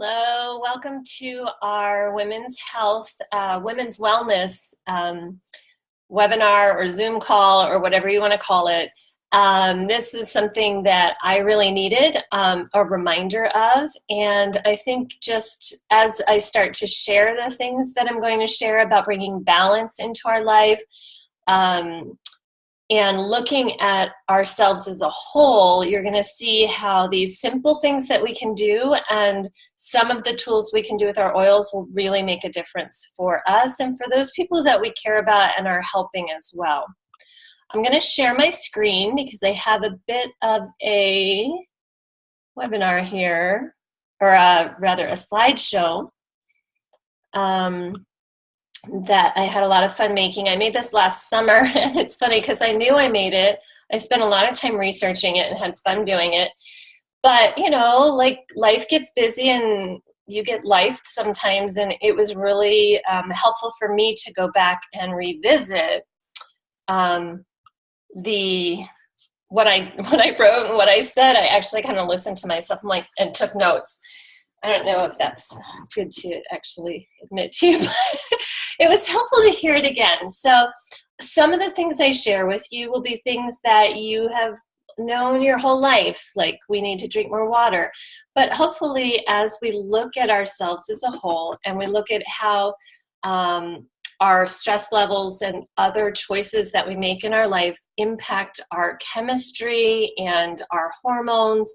Hello, welcome to our Women's Health, Women's Wellness webinar or Zoom call or whatever you want to call it. This is something that I really needed a reminder of, and I think just as I start to share the things that I'm going to share about bringing balance into our life, and looking at ourselves as a whole, you're going to see how these simple things that we can do and some of the tools we can do with our oils will really make a difference for us and for those people that we care about and are helping as well. I'm going to share my screen because I have a bit of a webinar here, or rather a slideshow. That I had a lot of fun making. I made this last summer, and it's funny because I knew I made it. I spent a lot of time researching it and had fun doing it. But, you know, like life gets busy and you get lifed sometimes, and it was really helpful for me to go back and revisit what I wrote and what I said. I actually kind of listened to myself and took notes. I don't know if that's good to actually admit to, but it was helpful to hear it again. So some of the things I share with you will be things that you have known your whole life, like we need to drink more water. But hopefully as we look at ourselves as a whole and we look at how our stress levels and other choices that we make in our life impact our chemistry and our hormones,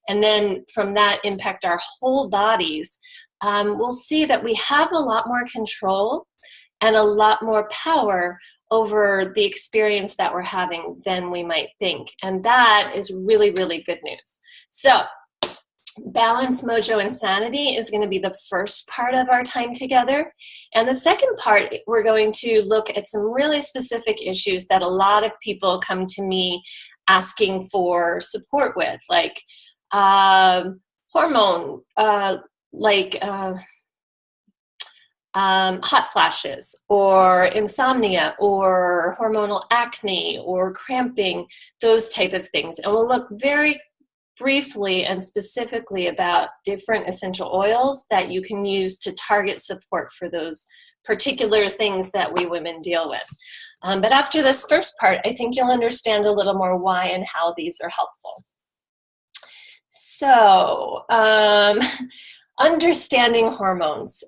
and then from that impact our whole bodies, we'll see that we have a lot more control and a lot more power over the experience that we're having than we might think. And that is really, really good news. So Balance, Mojo, and Sanity is going to be the first part of our time together. And the second part, we're going to look at some really specific issues that a lot of people come to me asking for support with, like hormone, hot flashes, or insomnia, or hormonal acne, or cramping, those type of things. And we'll look very briefly and specifically about different essential oils that you can use to target support for those particular things that we women deal with. But after this first part, I think you'll understand a little more why and how these are helpful. So, understanding hormones.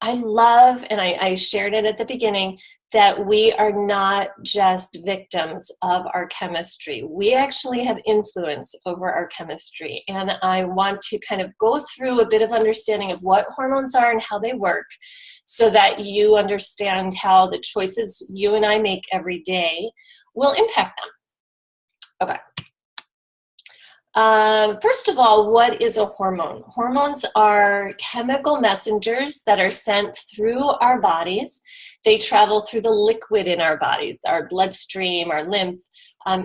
I love, and I shared it at the beginning, that we are not just victims of our chemistry. We actually have influence over our chemistry. And I want to kind of go through a bit of understanding of what hormones are and how they work so that you understand how the choices you and I make every day will impact them. Okay. First of all, what is a hormone? Hormones are chemical messengers that are sent through our bodies. They travel through the liquid in our bodies, our bloodstream, our lymph,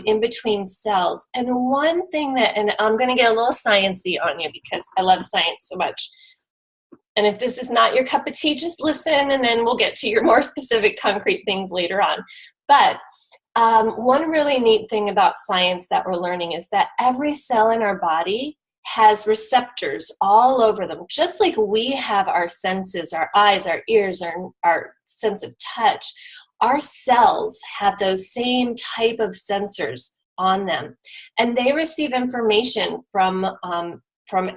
in between cells. And one thing that, and I'm going to get a little sciencey on you because I love science so much. And if this is not your cup of tea, just listen, and then we'll get to your more specific concrete things later on. But one really neat thing about science that we're learning is that every cell in our body has receptors all over them, just like we have our senses, our eyes, our ears, our sense of touch. Our cells have those same type of sensors on them, and they receive information from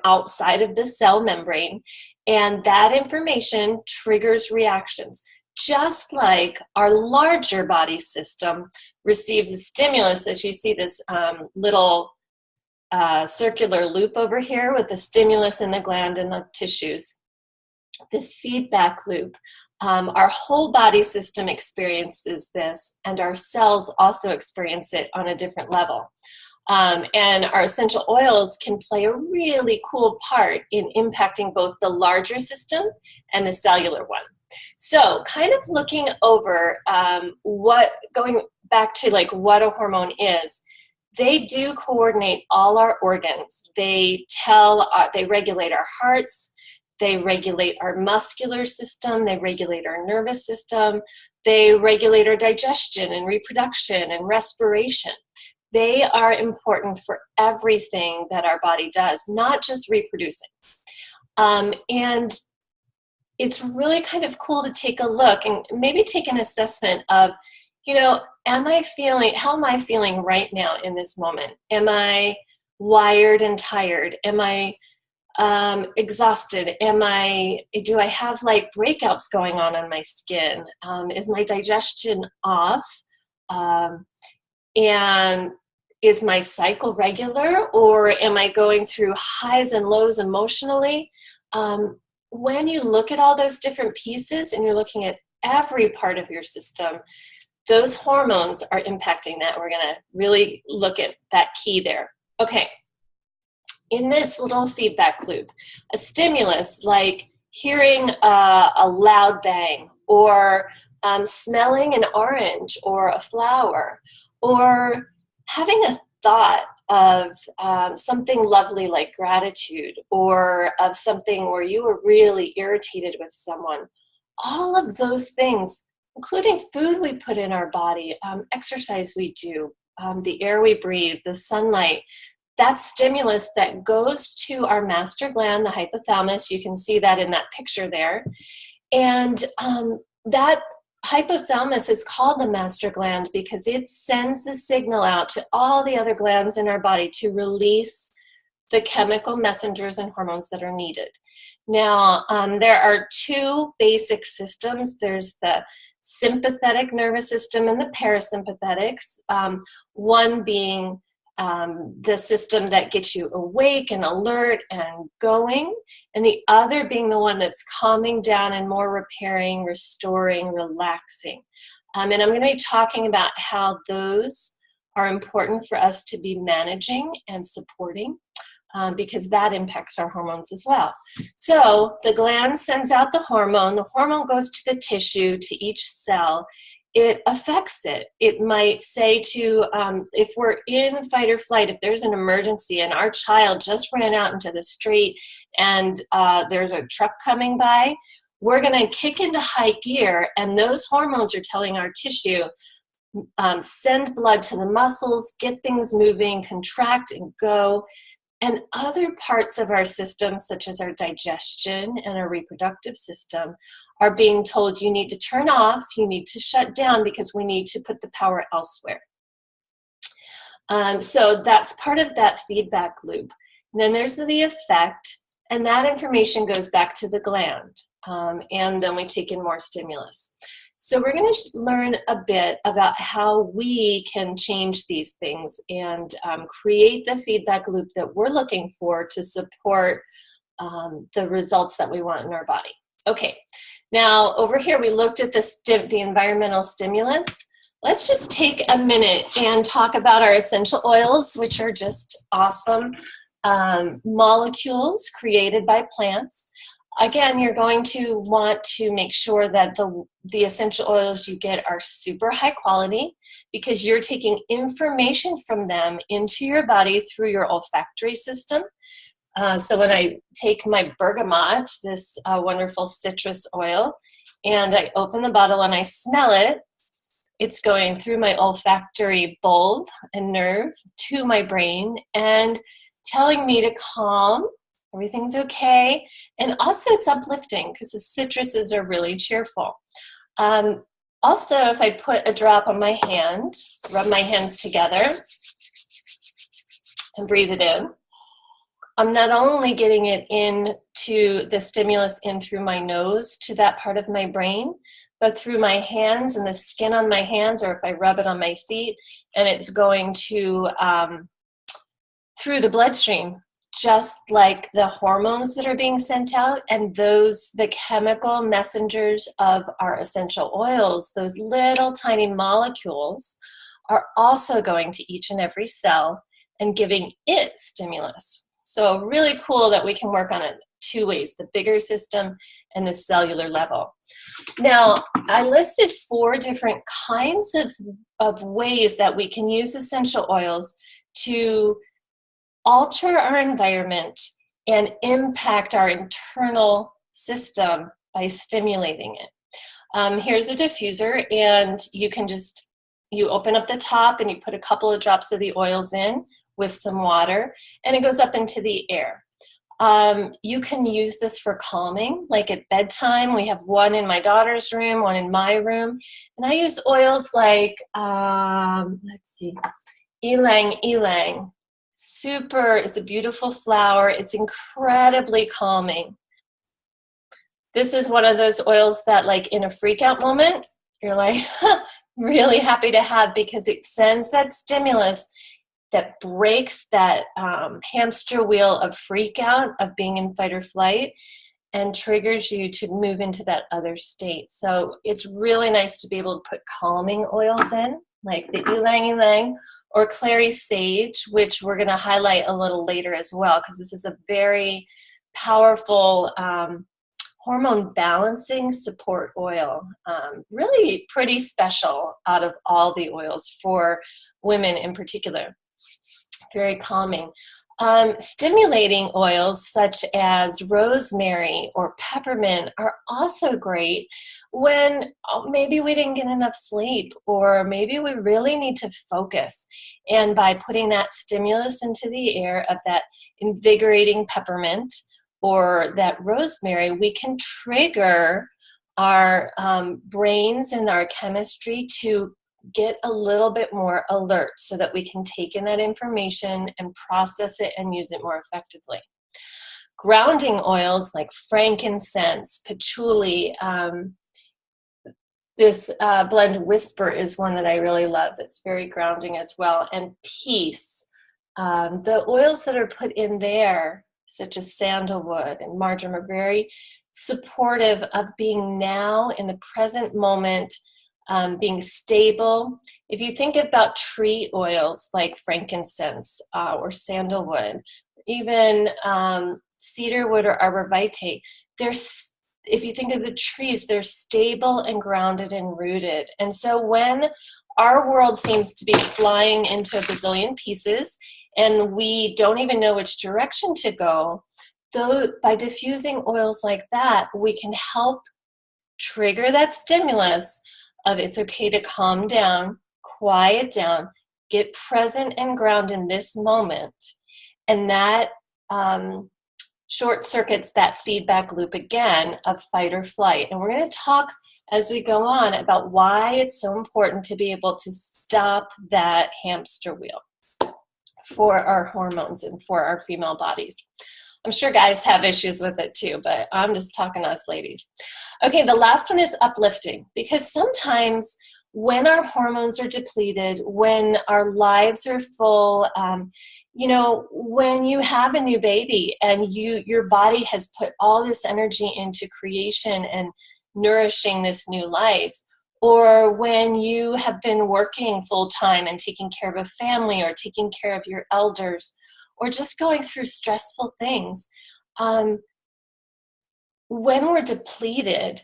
outside of the cell membrane, and that information triggers reactions. Just like our larger body system receives a stimulus, as you see this little circular loop over here with the stimulus in the gland and the tissues, this feedback loop, our whole body system experiences this, and our cells also experience it on a different level. And our essential oils can play a really cool part in impacting both the larger system and the cellular one. So kind of looking over going back to like what a hormone is, they do coordinate all our organs. They regulate our hearts, they regulate our muscular system, they regulate our nervous system, they regulate our digestion and reproduction and respiration. They are important for everything that our body does, not just reproducing. And it's really kind of cool to take a look and maybe take an assessment of, you know, how am I feeling right now in this moment? Am I wired and tired? Am I exhausted? Do I have like breakouts going on my skin? Is my digestion off? And is my cycle regular, or am I going through highs and lows emotionally? When you look at all those different pieces and you're looking at every part of your system, those hormones are impacting that. We're going to really look at that key there. Okay. In this little feedback loop, a stimulus like hearing a loud bang, or smelling an orange or a flower, or having a thought of something lovely like gratitude, or of something where you were really irritated with someone, all of those things, including food we put in our body, exercise we do, the air we breathe, the sunlight, that stimulus that goes to our master gland, the hypothalamus. You can see that in that picture there. And that hypothalamus is called the master gland because it sends the signal out to all the other glands in our body to release the chemical messengers and hormones that are needed. Now, there are two basic systems. There's the sympathetic nervous system and the parasympathetics, one being the system that gets you awake and alert and going, and the other being the one that's calming down and more repairing, restoring, relaxing. And I'm going to be talking about how those are important for us to be managing and supporting, because that impacts our hormones as well. So the gland sends out the hormone goes to the tissue, to each cell. It affects it. It might say to, if we're in fight or flight, if there's an emergency and our child just ran out into the street and there's a truck coming by, we're going to kick into high gear, and those hormones are telling our tissue, send blood to the muscles, get things moving, contract and go. And other parts of our system, such as our digestion and our reproductive system, are being told you need to turn off, you need to shut down, because we need to put the power elsewhere. So that's part of that feedback loop. And then there's the effect, and that information goes back to the gland. And then we take in more stimulus. So we're going to learn a bit about how we can change these things and create the feedback loop that we're looking for to support the results that we want in our body. Okay, now over here we looked at the environmental stimulants. Let's just take a minute and talk about our essential oils, which are just awesome molecules created by plants. Again, you're going to want to make sure that the essential oils you get are super high quality, because you're taking information from them into your body through your olfactory system. So when I take my bergamot, this wonderful citrus oil, and I open the bottle and I smell it, it's going through my olfactory bulb and nerve to my brain and telling me to calm. Everything's okay. And also it's uplifting because the citruses are really cheerful. Also, if I put a drop on my hand, rub my hands together and breathe it in, I'm not only getting it into the stimulus in through my nose to that part of my brain, but through my hands and the skin on my hands, or if I rub it on my feet, and it's going to through the bloodstream, just like the hormones that are being sent out, and the chemical messengers of our essential oils, those little tiny molecules, are also going to each and every cell and giving it stimulus. So really cool that we can work on it two ways, the bigger system and the cellular level. Now, I listed 4 different kinds of ways that we can use essential oils to alter our environment and impact our internal system by stimulating it. Here's a diffuser, and you open up the top and you put a couple of drops of the oils in with some water, and it goes up into the air. You can use this for calming, like at bedtime. We have one in my daughter's room, one in my room. And I use oils like, let's see, ylang ylang. It's a beautiful flower. It's incredibly calming. This is one of those oils that, like, in a freak out moment, you're like, really happy to have, because it sends that stimulus that breaks that hamster wheel of freak out, of being in fight or flight, and triggers you to move into that other state. So it's really nice to be able to put calming oils in, like the ylang ylang or clary sage, which we're going to highlight a little later as well, because this is a very powerful hormone balancing support oil. Really pretty special out of all the oils for women in particular. Very calming. Stimulating oils such as rosemary or peppermint are also great when maybe we didn't get enough sleep, or maybe we really need to focus. And by putting that stimulus into the air of that invigorating peppermint or that rosemary, we can trigger our brains and our chemistry to get a little bit more alert, so that we can take in that information and process it and use it more effectively. Grounding oils like frankincense, patchouli, this blend Whisper is one that I really love. That's very grounding as well. And peace. The oils that are put in there, such as sandalwood and marjoram, are very supportive of being now in the present moment, being stable. If you think about tree oils like frankincense or sandalwood, even cedarwood or arborvitae, if you think of the trees, they're stable and grounded and rooted. And so when our world seems to be flying into a bazillion pieces and we don't even know which direction to go, though, by diffusing oils like that, we can help trigger that stimulus of it's okay to calm down, quiet down, get present and ground in this moment. And that short circuits that feedback loop again of fight or flight. And we're going to talk as we go on about why it's so important to be able to stop that hamster wheel for our hormones and for our female bodies. I'm sure guys have issues with it too, but I'm just talking to us ladies. Okay, the last one is uplifting, because sometimes when our hormones are depleted, when our lives are full, when you have a new baby and your body has put all this energy into creation and nourishing this new life, or when you have been working full time and taking care of a family or taking care of your elders, or just going through stressful things, when we're depleted,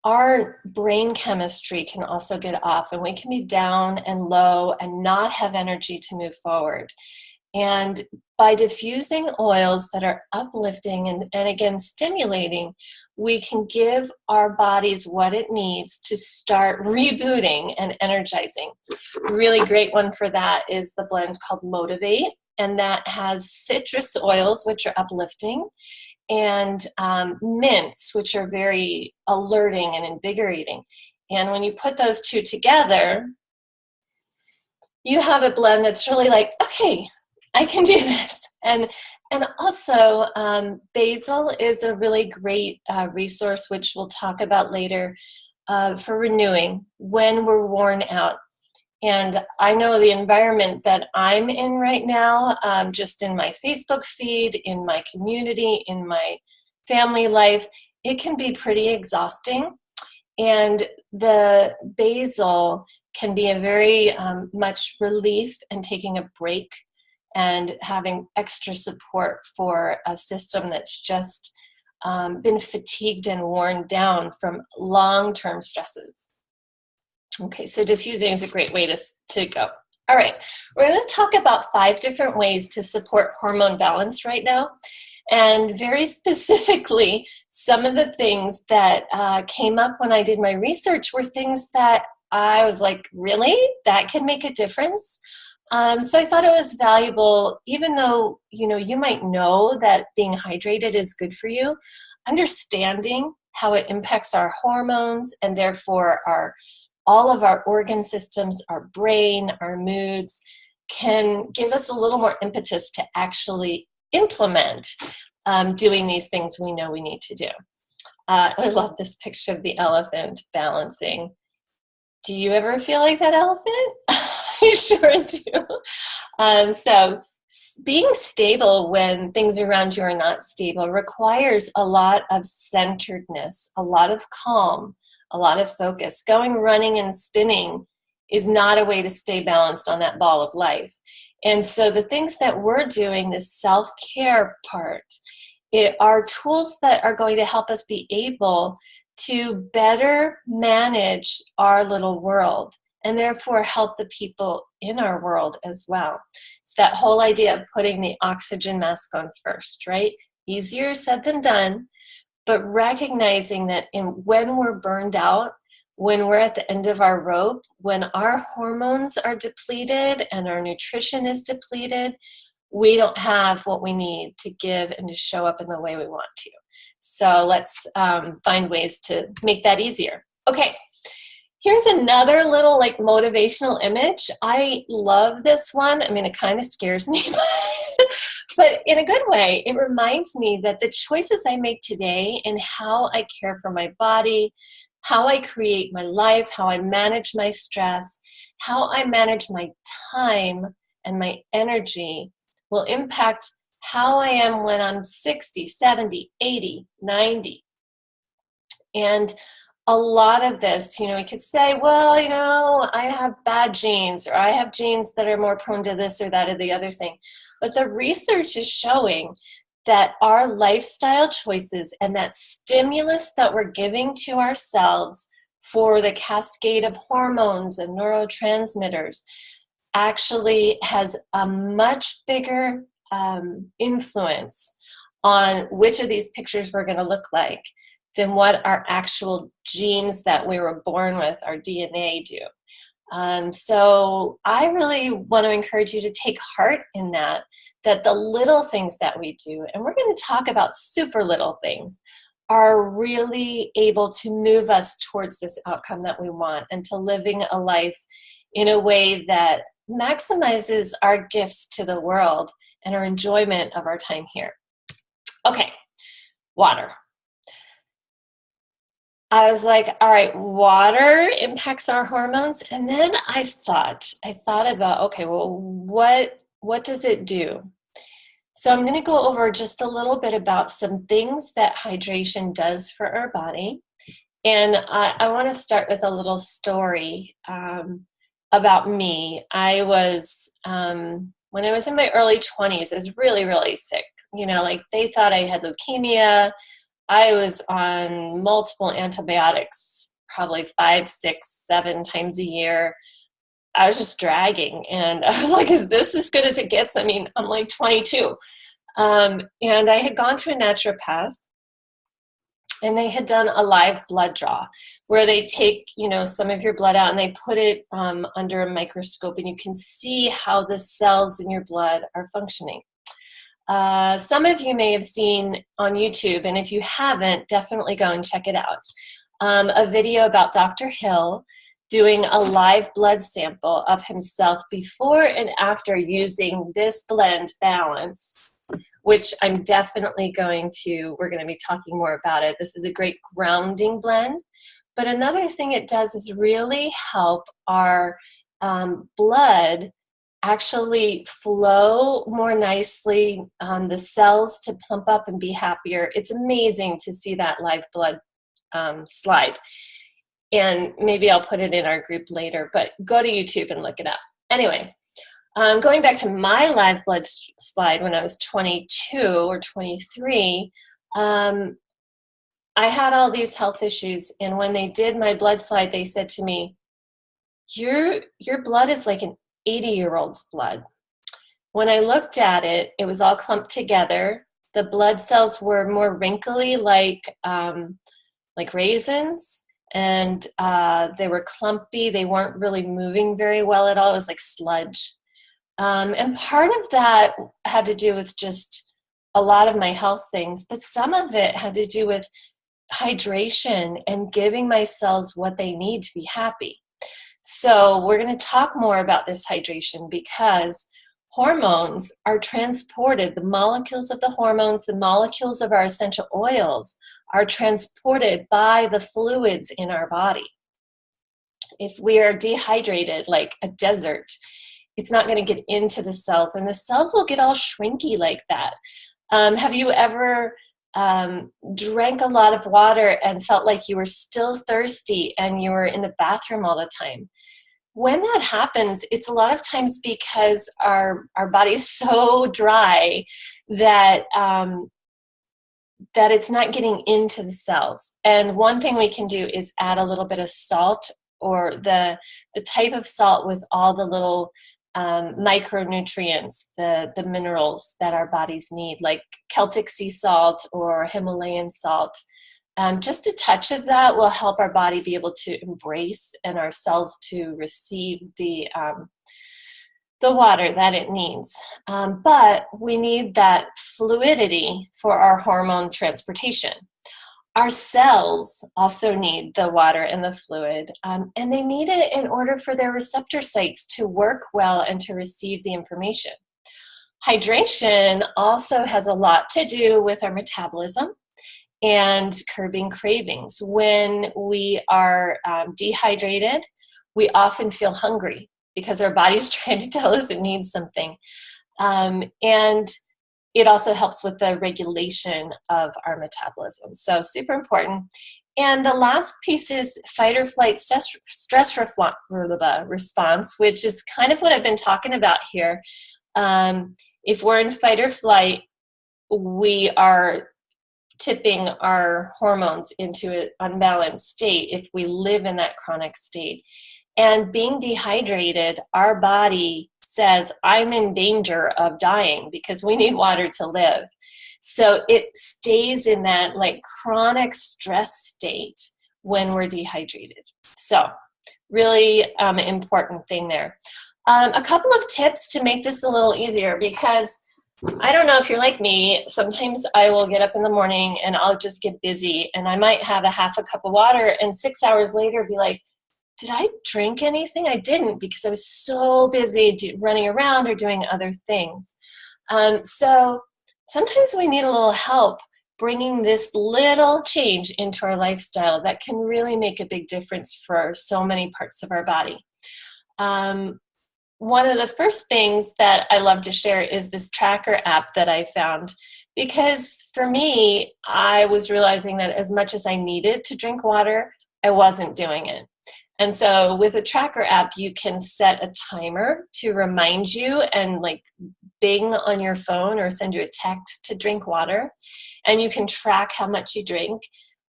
our brain chemistry can also get off, and we can be down and low and not have energy to move forward. And by diffusing oils that are uplifting and again stimulating, we can give our bodies what it needs to start rebooting and energizing. A really great one for that is the blend called Motivate, and that has citrus oils, which are uplifting, and mints, which are very alerting and invigorating. And when you put those two together, you have a blend that's really like, okay, I can do this. And also, basil is a really great resource, which we'll talk about later, for renewing when we're worn out. And I know the environment that I'm in right now, just in my Facebook feed, in my community, in my family life, it can be pretty exhausting. And the basil can be a very much relief and taking a break and having extra support for a system that's just been fatigued and worn down from long-term stresses. Okay, so diffusing is a great way to go. All right, we're going to talk about 5 different ways to support hormone balance right now. And very specifically, some of the things that came up when I did my research were things that I was like, really? That can make a difference? So I thought it was valuable, even though, you might know that being hydrated is good for you, understanding how it impacts our hormones and therefore all of our organ systems, our brain, our moods, can give us a little more impetus to actually implement doing these things we know we need to do. I love this picture of the elephant balancing. Do you ever feel like that elephant? I sure do. So being stable when things around you are not stable requires a lot of centeredness, a lot of calm, a lot of focus. Going running and spinning is not a way to stay balanced on that ball of life. And so the things that we're doing, this self-care part, are tools that are going to help us be able to better manage our little world and therefore help the people in our world as well. It's that whole idea of putting the oxygen mask on first, right? Easier said than done, but recognizing that when we're burned out, when we're at the end of our rope, when our hormones are depleted and our nutrition is depleted, we don't have what we need to give and to show up in the way we want to. So let's find ways to make that easier. Okay, here's another little motivational image. I love this one. I mean, it kind of scares me, but in a good way. It reminds me that the choices I make today and how I care for my body, how I create my life, how I manage my stress, how I manage my time and my energy will impact how I am when I'm 60, 70, 80, 90. And a lot of this, we could say, well, I have bad genes, or I have genes that are more prone to this or that or the other thing. But the research is showing that our lifestyle choices and that stimulus that we're giving to ourselves for the cascade of hormones and neurotransmitters actually has a much bigger influence on which of these pictures we're going to look like than what our actual genes that we were born with, our DNA, do. So I really want to encourage you to take heart in that the little things that we do, and we're going to talk about super little things, are really able to move us towards this outcome that we want and to living a life in a way that maximizes our gifts to the world and our enjoyment of our time here. Okay, water. I was like, all right, water impacts our hormones. And then I thought about, okay, well, what does it do? So I'm going to go over just a little bit about some things that hydration does for our body. And I want to start with a little story about me. I was, when I was in my early 20s, I was really, really sick. They thought I had leukemia. I was on multiple antibiotics, probably 5, 6, 7 times a year. I was just dragging. And I was like, is this as good as it gets? I mean, I'm like 22. And I had gone to a naturopath, and they had done a live blood draw where they take, some of your blood out and they put it under a microscope, and you can see how the cells in your blood are functioning. Some of you may have seen on YouTube, and if you haven't, definitely go and check it out, a video about Dr. Hill doing a live blood sample of himself before and after using this blend Balance, which I'm definitely we're going to be talking more about it. This is a great grounding blend. But another thing it does is really help our blood actually flow more nicely, the cells to plump up and be happier. It's amazing to see that live blood slide. And maybe I'll put it in our group later, but go to YouTube and look it up. Anyway, going back to my live blood slide when I was 22 or 23, I had all these health issues. And when they did my blood slide, they said to me, your blood is like an 80-year-old's blood. When I looked at it, it was all clumped together. The blood cells were more wrinkly, like raisins, and they were clumpy. They weren't really moving very well at all. It was like sludge. And part of that had to do with just a lot of my health things, but some of it had to do with hydration and giving my cells what they need to be happy. So we're going to talk more about this hydration because hormones are transported. The molecules of the hormones, the molecules of our essential oils are transported by the fluids in our body. If we are dehydrated like a desert, it's not going to get into the cells, and the cells will get all shrinky like that. Have you ever drank a lot of water and felt like you were still thirsty and you were in the bathroom all the time? When that happens, it's a lot of times because our body's so dry that that it's not getting into the cells. And one thing we can do is add a little bit of salt, or the type of salt with all the little micronutrients, the minerals that our bodies need, like Celtic sea salt or Himalayan salt. Just a touch of that will help our body be able to embrace and our cells to receive the water that it needs. But we need that fluidity for our hormone transportation. Our cells also need the water and the fluid, and they need it in order for their receptor sites to work well and to receive the information. Hydration also has a lot to do with our metabolism and curbing cravings. When we are dehydrated, we often feel hungry because our body's trying to tell us it needs something. And it also helps with the regulation of our metabolism. So super important. And the last piece is fight or flight stress response, which is kind of what I've been talking about here. If we're in fight or flight, we are tipping our hormones into an unbalanced state if we live in that chronic state. And being dehydrated, our body says, I'm in danger of dying because we need water to live. So it stays in that like chronic stress state when we're dehydrated. So really important thing there. A couple of tips to make this a little easier, because I don't know if you're like me, sometimes I will get up in the morning and I'll just get busy and I might have a half a cup of water and 6 hours later be like, did I drink anything? I didn't, because I was so busy running around or doing other things. So sometimes we need a little help bringing this little change into our lifestyle that can really make a big difference for so many parts of our body. One of the first things that I love to share is this tracker app that I found, because for me, I was realizing that as much as I needed to drink water, I wasn't doing it. And so with a tracker app, you can set a timer to remind you and like bing on your phone or send you a text to drink water. And you can track how much you drink.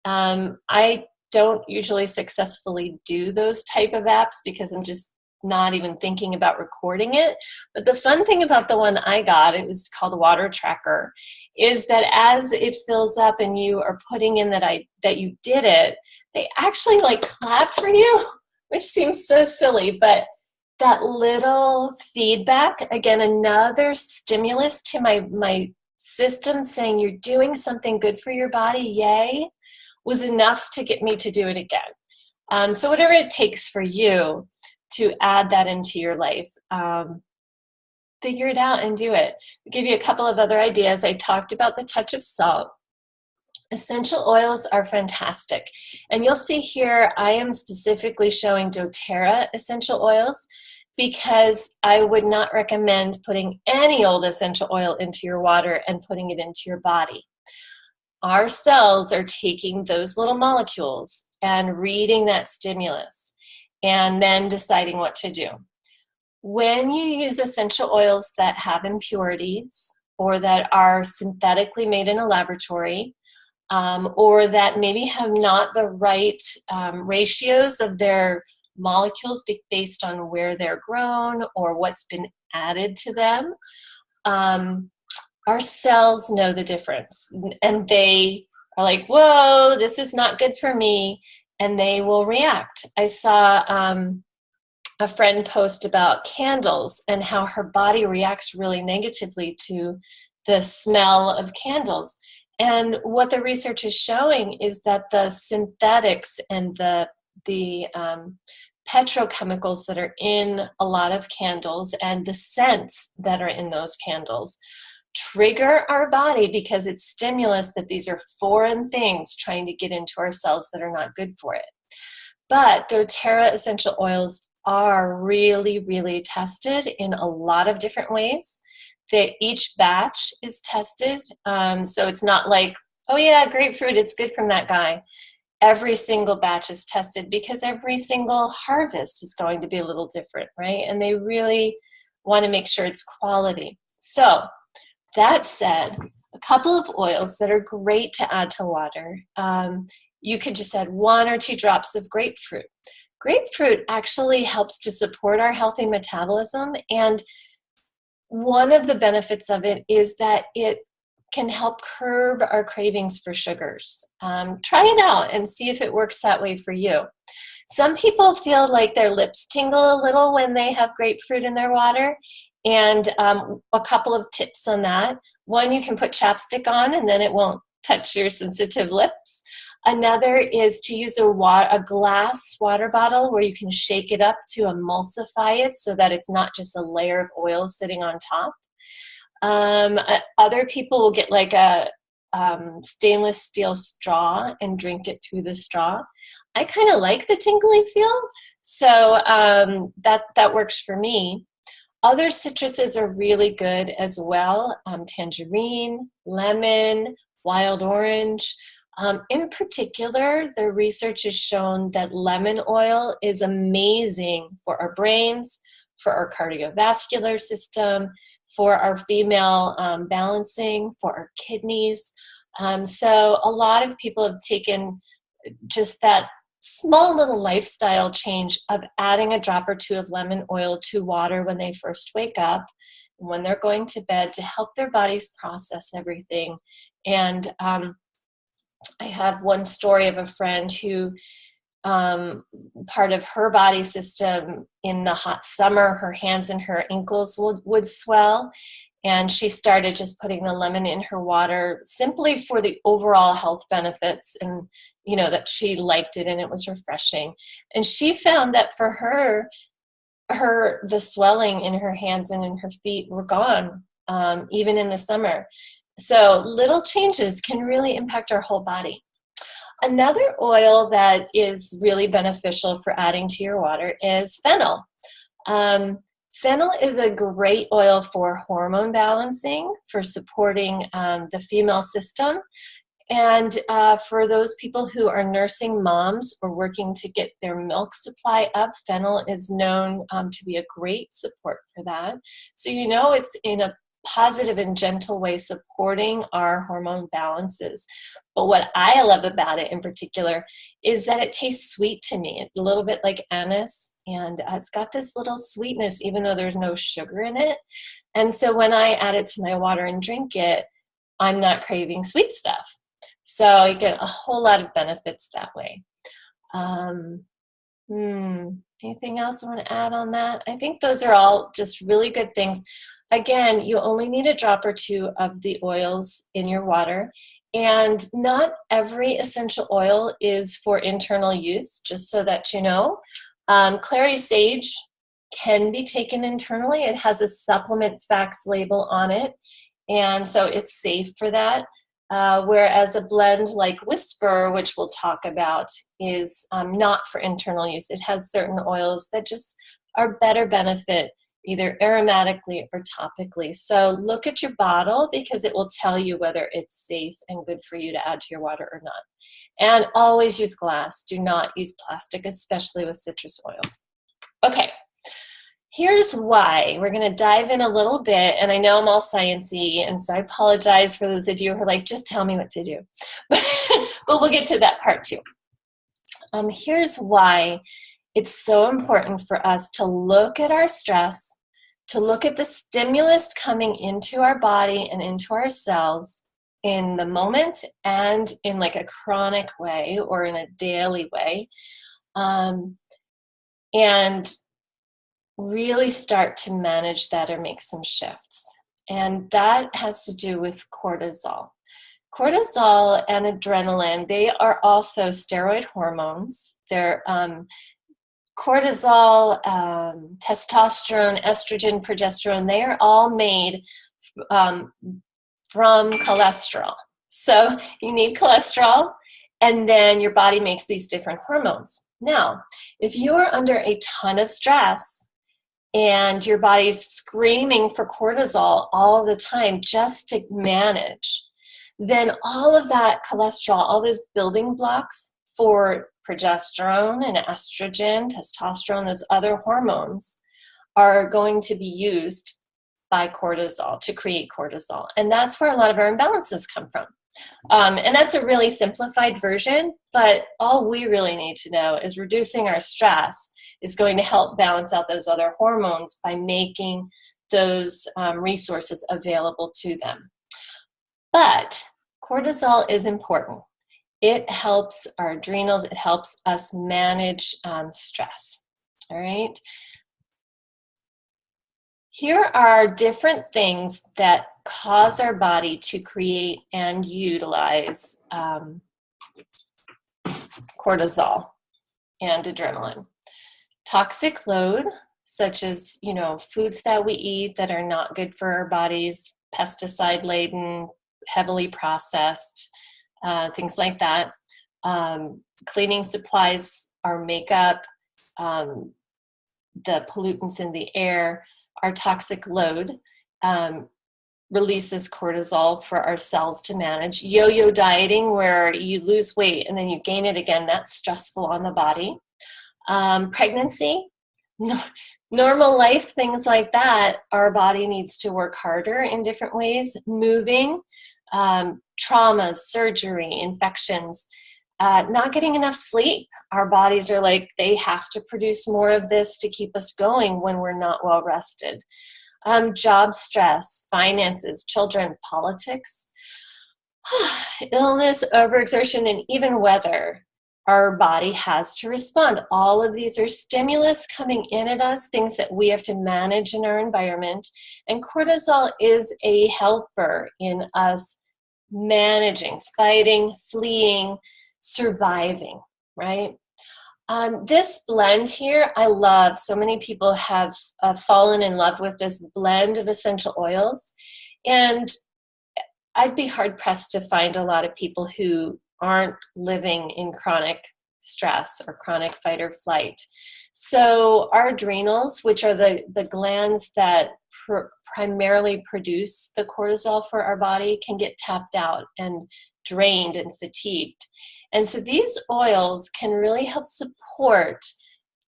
I don't usually successfully do those type of apps because I'm just not even thinking about recording it. But the fun thing about the one I got, it was called Water Tracker, is that as it fills up and you are putting in that you did it, they actually like clap for you, which seems so silly, but that little feedback, again, another stimulus to my system saying you're doing something good for your body, yay, was enough to get me to do it again. So whatever it takes for you to add that into your life, figure it out and do it. I'll give you a couple of other ideas. I talked about the touch of salt. Essential oils are fantastic. And you'll see here, I am specifically showing doTERRA essential oils because I would not recommend putting any old essential oil into your water and putting it into your body. Our cells are taking those little molecules and reading that stimulus and then deciding what to do. When you use essential oils that have impurities or that are synthetically made in a laboratory, or that maybe have not the right ratios of their molecules based on where they're grown or what's been added to them, our cells know the difference. And they are like, whoa, this is not good for me. And they will react. I saw a friend post about candles and how her body reacts really negatively to the smell of candles. And what the research is showing is that the synthetics and the petrochemicals that are in a lot of candles and the scents that are in those candles trigger our body because it's stimulus that these are foreign things trying to get into our cells that are not good for it. But doTERRA essential oils are really, really tested in a lot of different ways. Each batch is tested. So it's not like, oh yeah, grapefruit, it's good from that guy. Every single batch is tested because every single harvest is going to be a little different, right? And they really want to make sure it's quality. So that said, a couple of oils that are great to add to water. You could just add 1 or 2 drops of grapefruit. Grapefruit actually helps to support our healthy metabolism, and one of the benefits of it is that it can help curb our cravings for sugars. Try it out and see if it works that way for you. Some people feel like their lips tingle a little when they have grapefruit in their water, and a couple of tips on that. One, you can put chapstick on and then it won't touch your sensitive lips. Another is to use a glass water bottle where you can shake it up to emulsify it so that it's not just a layer of oil sitting on top. Other people will get like a stainless steel straw and drink it through the straw. I kind of like the tingly feel, so that works for me. Other citruses are really good as well. Tangerine, lemon, wild orange. In particular, the research has shown that lemon oil is amazing for our brains, for our cardiovascular system, for our female balancing, for our kidneys. So a lot of people have taken just that small little lifestyle change of adding a drop or 2 of lemon oil to water when they first wake up, when they're going to bed, to help their bodies process everything. And I have one story of a friend who part of her body system in the hot summer, her hands and her ankles would swell. And she started just putting the lemon in her water simply for the overall health benefits, and that she liked it and it was refreshing. And she found that for her the swelling in her hands and in her feet were gone, even in the summer. So little changes can really impact our whole body. Another oil that is really beneficial for adding to your water is fennel. Fennel is a great oil for hormone balancing, for supporting the female system. And for those people who are nursing moms or working to get their milk supply up, fennel is known to be a great support for that. So it's in a positive and gentle way supporting our hormone balances. But what I love about it in particular is that it tastes sweet to me. It's a little bit like anise, and it's got this little sweetness even though there's no sugar in it. And so when I add it to my water and drink it, I'm not craving sweet stuff. So you get a whole lot of benefits that way. Anything else I want to add on that? I think those are all just really good things. Again, you only need a drop or 2 of the oils in your water, and not every essential oil is for internal use, just so that you know. Clary sage can be taken internally. It has a supplement facts label on it, and so it's safe for that. Whereas a blend like Whisper, which we'll talk about, is not for internal use. It has certain oils that just are better benefit either aromatically or topically. So look at your bottle because it will tell you whether it's safe and good for you to add to your water or not. And always use glass. Do not use plastic, especially with citrus oils. Okay, here's why. We're going to dive in a little bit, and I know I'm all sciencey, and so I apologize for those of you who are like, just tell me what to do. But we'll get to that part too. Here's why it's so important for us to look at our stress, to look at the stimulus coming into our body and into our cells in the moment and in like a chronic way or in a daily way. And really start to manage that or make some shifts. And that has to do with cortisol. Cortisol and adrenaline, they are also steroid hormones. They're cortisol, testosterone, estrogen, progesterone, they are all made from cholesterol. So you need cholesterol, and then your body makes these different hormones. Now, if you are under a ton of stress and your body's screaming for cortisol all the time just to manage, then all of that cholesterol, all those building blocks for progesterone and estrogen, testosterone, those other hormones are going to be used by cortisol to create cortisol. And that's where a lot of our imbalances come from. And that's a really simplified version, but all we really need to know is reducing our stress is going to help balance out those other hormones by making those resources available to them. But cortisol is important. It helps our adrenals. It helps us manage stress. All right. Here are different things that cause our body to create and utilize cortisol and adrenaline. Toxic load, such as, foods that we eat that are not good for our bodies, pesticide laden, heavily processed, things like that. Cleaning supplies, our makeup, the pollutants in the air, our toxic load releases cortisol for our cells to manage. Yo-yo dieting, where you lose weight and then you gain it again, that's stressful on the body. Pregnancy, normal life, things like that, our body needs to work harder in different ways. Moving, traumas, surgery, infections, not getting enough sleep. Our bodies are like, they have to produce more of this to keep us going when we're not well rested. Job stress, finances, children, politics, illness, overexertion, and even weather. Our body has to respond. All of these are stimulus coming in at us, things that we have to manage in our environment. And cortisol is a helper in us managing, fighting, fleeing, surviving, right? This blend here, I love. So many people have fallen in love with this blend of essential oils. And I'd be hard-pressed to find a lot of people who aren't living in chronic stress or chronic fight or flight. So our adrenals, which are the glands that primarily produce the cortisol for our body, can get tapped out and drained and fatigued. And so these oils can really help support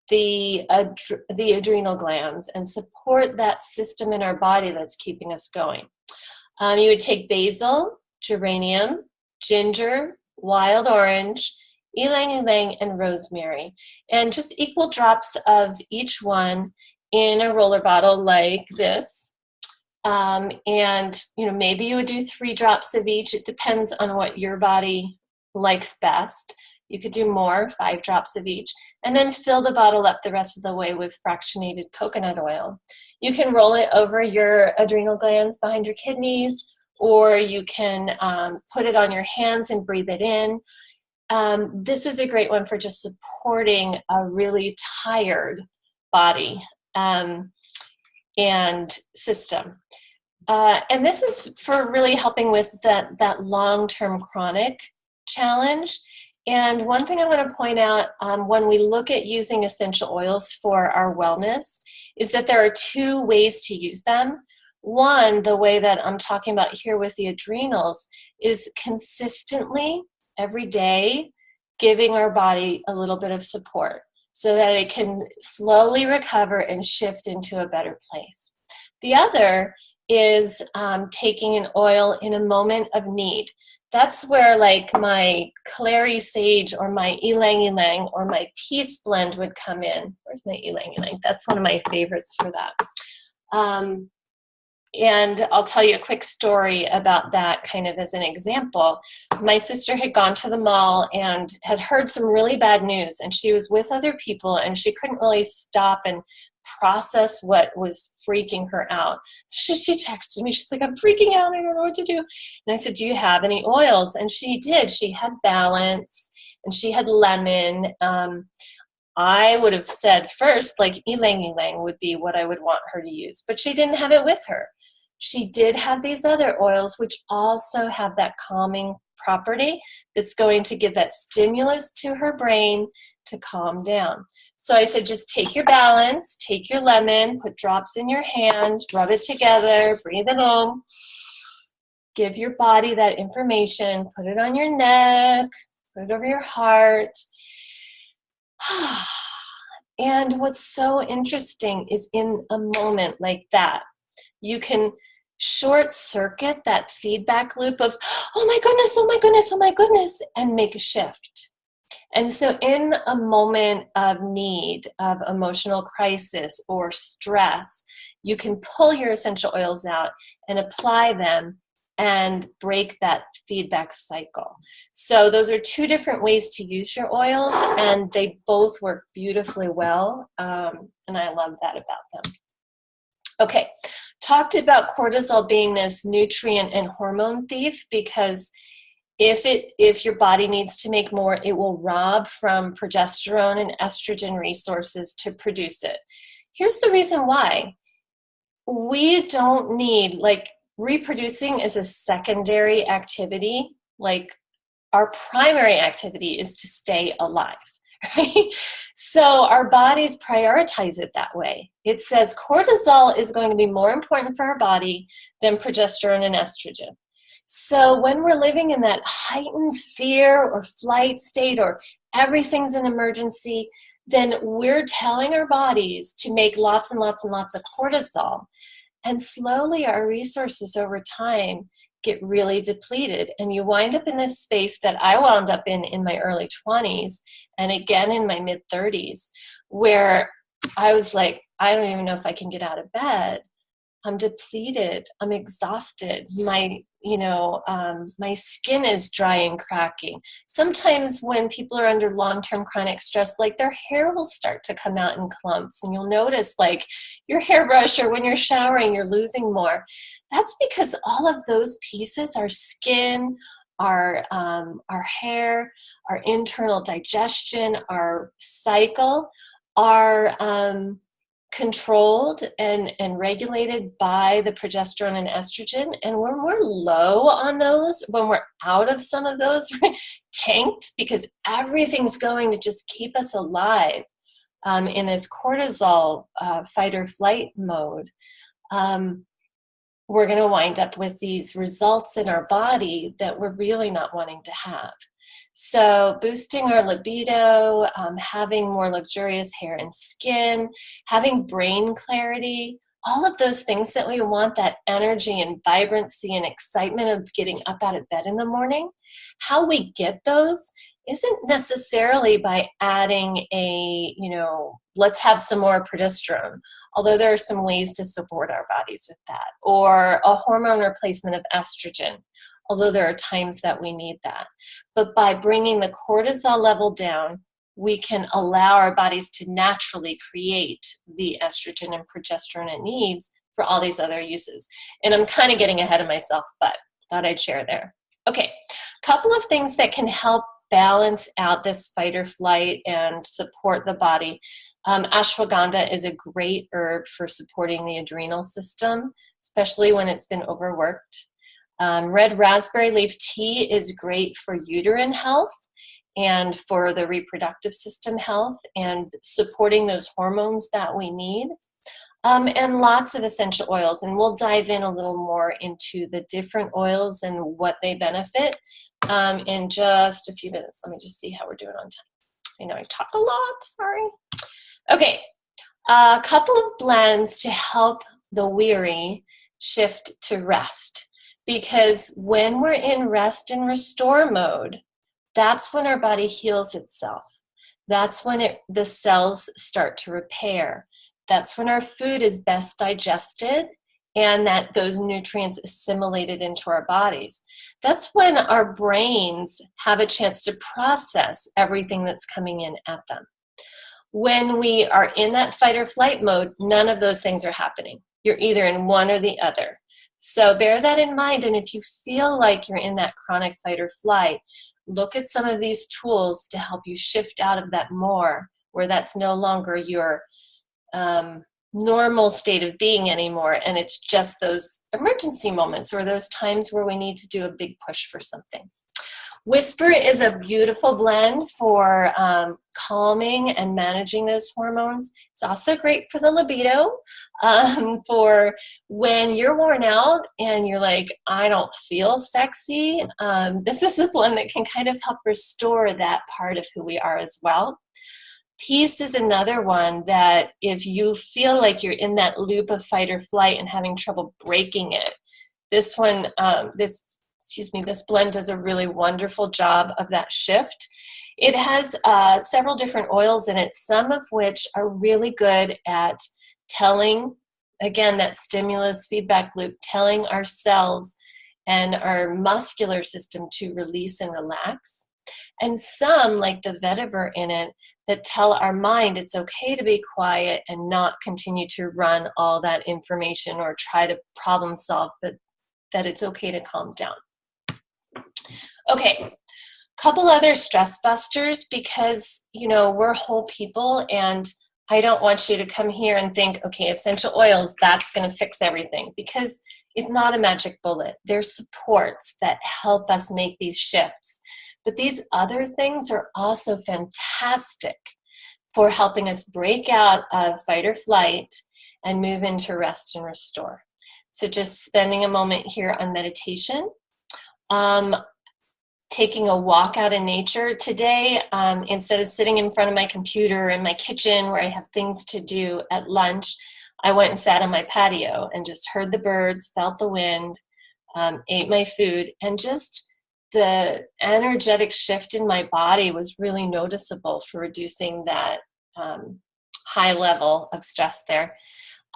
the adrenal glands and support that system in our body that's keeping us going. You would take basil, geranium, ginger, wild orange, ylang-ylang, and rosemary, and just equal drops of each one in a roller bottle like this. And maybe you would do 3 drops of each. It depends on what your body likes best. You could do more, 5 drops of each, and then fill the bottle up the rest of the way with fractionated coconut oil. You can roll it over your adrenal glands behind your kidneys, or you can put it on your hands and breathe it in. This is a great one for just supporting a really tired body and system. And this is for really helping with that long-term chronic challenge. And one thing I want to point out when we look at using essential oils for our wellness is that there are 2 ways to use them. One, the way that I'm talking about here with the adrenals, is consistently every day giving our body a little bit of support so that it can slowly recover and shift into a better place. The other is taking an oil in a moment of need. That's where like my clary sage or my ylang-ylang or my peace blend would come in. Where's my ylang-ylang? That's one of my favorites for that. And I'll tell you a quick story about that kind of as an example. My sister had gone to the mall and had heard some really bad news, and she was with other people and she couldn't really stop and process what was freaking her out. She texted me. She's like, I'm freaking out. I don't know what to do. And I said, do you have any oils? And she did. She had Balance and she had lemon. I would have said first, like ylang ylang would be what I would want her to use, but she didn't have it with her. She did have these other oils, which also have that calming property that's going to give that stimulus to her brain to calm down. So I said, just take your Balance, take your lemon, put drops in your hand, rub it together, breathe it in, give your body that information, put it on your neck, put it over your heart. And what's so interesting is in a moment like that, you can short circuit that feedback loop of, oh my goodness, oh my goodness, oh my goodness, and make a shift. And so in a moment of need, of emotional crisis or stress, you can pull your essential oils out and apply them and break that feedback cycle. So those are two different ways to use your oils, and they both work beautifully well, and I love that about them. Okay, talked about cortisol being this nutrient and hormone thief, because if your body needs to make more, it will rob from progesterone and estrogen resources to produce it. Here's the reason why. We don't need, like, reproducing is a secondary activity. Like, our primary activity is to stay alive, right? So our bodies prioritize it that way. It says cortisol is going to be more important for our body than progesterone and estrogen. So when we're living in that heightened fear or flight state, or everything's an emergency, then we're telling our bodies to make lots and lots and lots of cortisol. And slowly our resources over time get really depleted. And you wind up in this space that I wound up in my early 20s and again in my mid 30s, where I was like, I don't even know if I can get out of bed. I'm depleted. I'm exhausted. My skin is dry and cracking. Sometimes when people are under long-term chronic stress, like, their hair will start to come out in clumps, and you'll notice, like, your hairbrush, or when you're showering, you're losing more. That's because all of those pieces, our skin, our hair, our internal digestion, our cycle, are controlled and regulated by the progesterone and estrogen. And when we're low on those, when we're out of some of those, tanked, because everything's going to just keep us alive in this cortisol fight or flight mode, we're going to wind up with these results in our body that we're really not wanting to have. So boosting our libido, having more luxurious hair and skin, having brain clarity, all of those things that we want, that energy and vibrancy and excitement of getting up out of bed in the morning, how we get those isn't necessarily by adding let's have some more progesterone, although there are some ways to support our bodies with that, or a hormone replacement of estrogen, although there are times that we need that. But by bringing the cortisol level down, we can allow our bodies to naturally create the estrogen and progesterone it needs for all these other uses. And I'm kind of getting ahead of myself, but thought I'd share there. Okay, a couple of things that can help balance out this fight or flight and support the body. Ashwagandha is a great herb for supporting the adrenal system, especially when it's been overworked. Red raspberry leaf tea is great for uterine health and for the reproductive system health and supporting those hormones that we need. And lots of essential oils. And we'll dive in a little more into the different oils and what they benefit in just a few minutes. Let me just see how we're doing on time. I know I talk a lot, sorry. Okay, a couple of blends to help the weary shift to rest. Because when we're in rest and restore mode, that's when our body heals itself. That's when the cells start to repair. That's when our food is best digested and that those nutrients assimilated into our bodies. That's when our brains have a chance to process everything that's coming in at them. When we are in that fight or flight mode, none of those things are happening. You're either in one or the other. So bear that in mind. And if you feel like you're in that chronic fight or flight, look at some of these tools to help you shift out of that more, where that's no longer your normal state of being anymore. And it's just those emergency moments or those times where we need to do a big push for something. Whisper is a beautiful blend for calming and managing those hormones. It's also great for the libido, for when you're worn out and you're like, I don't feel sexy. This is a blend that can kind of help restore that part of who we are as well. Peace is another one that if you feel like you're in that loop of fight or flight and having trouble breaking it, this one, this blend does a really wonderful job of that shift. It has several different oils in it, some of which are really good at telling, again, that stimulus feedback loop, telling our cells and our muscular system to release and relax. And some, like the vetiver in it, that tell our mind it's okay to be quiet and not continue to run all that information or try to problem solve, but that it's okay to calm down. Okay, couple other stress busters, because, you know, we're whole people, and I don't want you to come here and think, okay, essential oils, that's going to fix everything, because it's not a magic bullet. There's supports that help us make these shifts. But these other things are also fantastic for helping us break out of fight or flight and move into rest and restore. So just spending a moment here on meditation. Taking a walk out in nature today, instead of sitting in front of my computer in my kitchen where I have things to do at lunch, I went and sat on my patio and just heard the birds, felt the wind, ate my food, and just the energetic shift in my body was really noticeable for reducing that high level of stress there.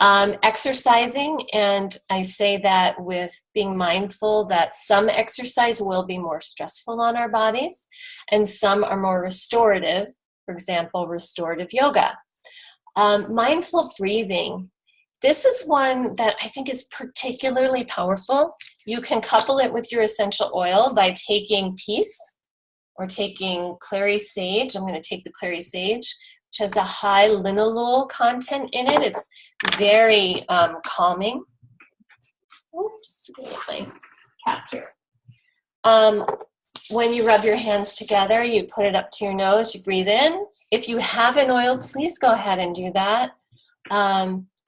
Exercising, and I say that with being mindful that some exercise will be more stressful on our bodies and some are more restorative, for example, restorative yoga. Mindful breathing. This is one that I think is particularly powerful. You can couple it with your essential oil by taking peace or taking clary sage. I'm going to take the clary sage, which has a high linalool content in it. It's very calming. Oops, let me get my cap here. When you rub your hands together, you put it up to your nose, you breathe in. If you have an oil, please go ahead and do that.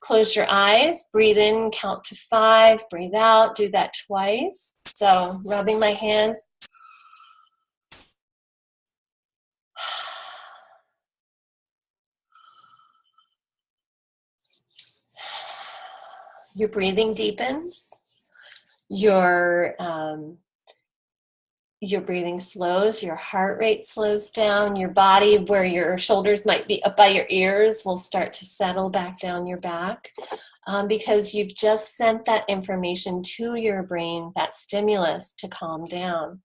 Close your eyes, breathe in, count to 5, breathe out, do that twice. So rubbing my hands. Your breathing deepens. Your breathing slows, your heart rate slows down, your body where your shoulders might be up by your ears will start to settle back down your back, because you've just sent that information to your brain, that stimulus, to calm down.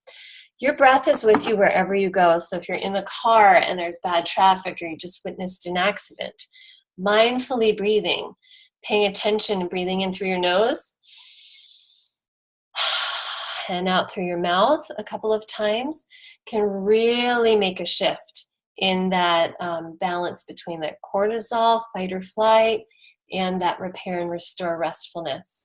Your breath is with you wherever you go. So if you're in the car and there's bad traffic or you just witnessed an accident, mindfully breathing, paying attention and breathing in through your nose and out through your mouth a couple of times can really make a shift in that balance between that cortisol, fight or flight, and that repair and restore restfulness.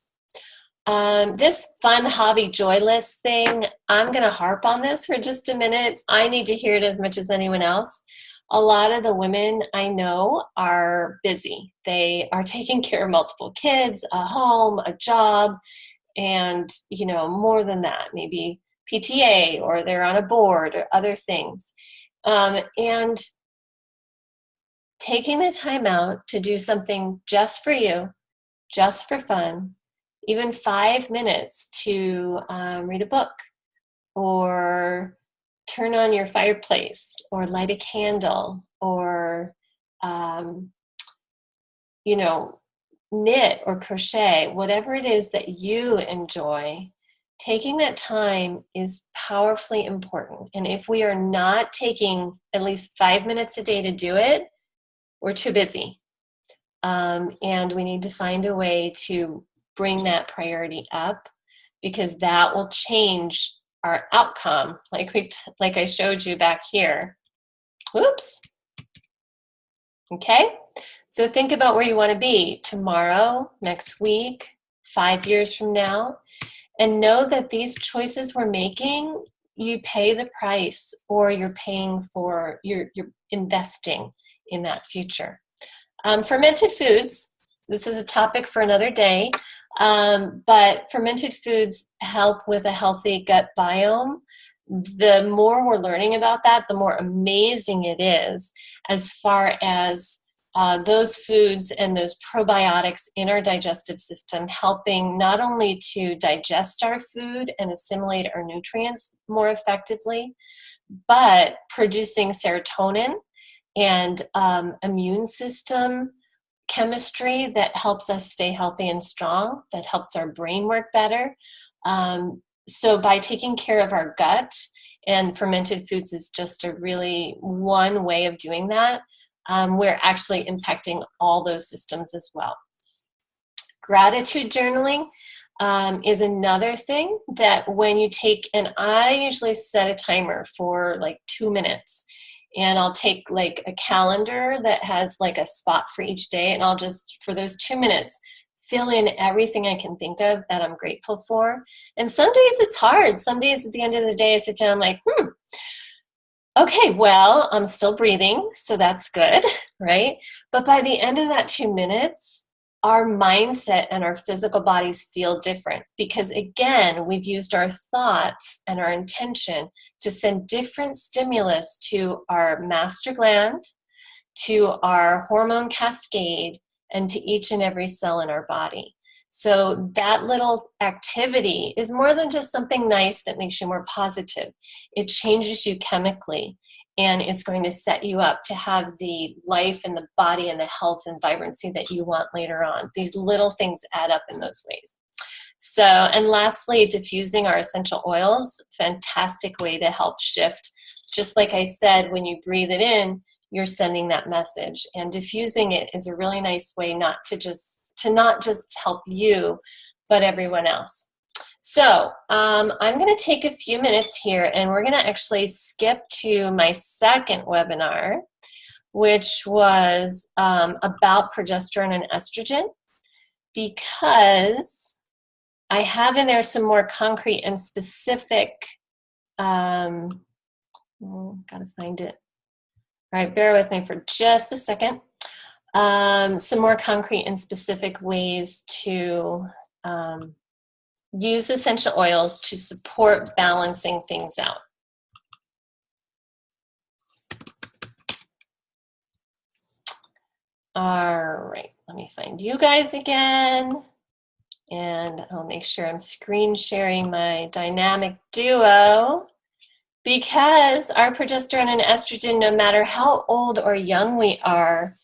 This fun hobby joy list thing, I'm going to harp on this for just a minute. I need to hear it as much as anyone else. A lot of the women I know are busy. They are taking care of multiple kids, a home, a job, and, you know, more than that, maybe PTA, or they're on a board or other things. And taking the time out to do something just for you, just for fun, even 5 minutes to read a book or turn on your fireplace or light a candle or, you know, knit or crochet, whatever it is that you enjoy, taking that time is powerfully important. And if we are not taking at least 5 minutes a day to do it, we're too busy. And we need to find a way to bring that priority up, because that will change our outcome, like I showed you back here. Whoops. Okay, so think about where you want to be tomorrow, next week, 5 years from now, and know that these choices we're making, you pay the price, or you're paying for, you're investing in that future. Fermented foods, this is a topic for another day, but fermented foods help with a healthy gut biome. The more we're learning about that, the more amazing it is as far as those foods and those probiotics in our digestive system, helping not only to digest our food and assimilate our nutrients more effectively, but producing serotonin and immune system chemistry that helps us stay healthy and strong, that helps our brain work better. So by taking care of our gut, and fermented foods is just a really one way of doing that, we're actually impacting all those systems as well. Gratitude journaling is another thing that when you take, and I usually set a timer for like 2 minutes, and I'll take like a calendar that has like a spot for each day, and I'll just, for those 2 minutes, fill in everything I can think of that I'm grateful for. And some days it's hard. Some days at the end of the day, I sit down, I'm like, okay, well, I'm still breathing, so that's good, right? But by the end of that 2 minutes, our mindset and our physical bodies feel different, because again, we've used our thoughts and our intention to send different stimulus to our master gland, to our hormone cascade, and to each and every cell in our body. So that little activity is more than just something nice that makes you more positive. It changes you chemically, and it's going to set you up to have the life and the body and the health and vibrancy that you want later on. These little things add up in those ways. So, and lastly, diffusing our essential oils, fantastic way to help shift. Just like I said, when you breathe it in, you're sending that message, and diffusing it is a really nice way not just help you, but everyone else. So I'm going to take a few minutes here, and we're going to actually skip to my second webinar, which was about progesterone and estrogen, because I have in there some more concrete and specific, gotta find it. All right, bear with me for just a second. Some more concrete and specific ways to use essential oils to support balancing things out. All right, let me find you guys again. And I'll make sure I'm screen sharing my dynamic duo, because our progesterone and estrogen, no matter how old or young we are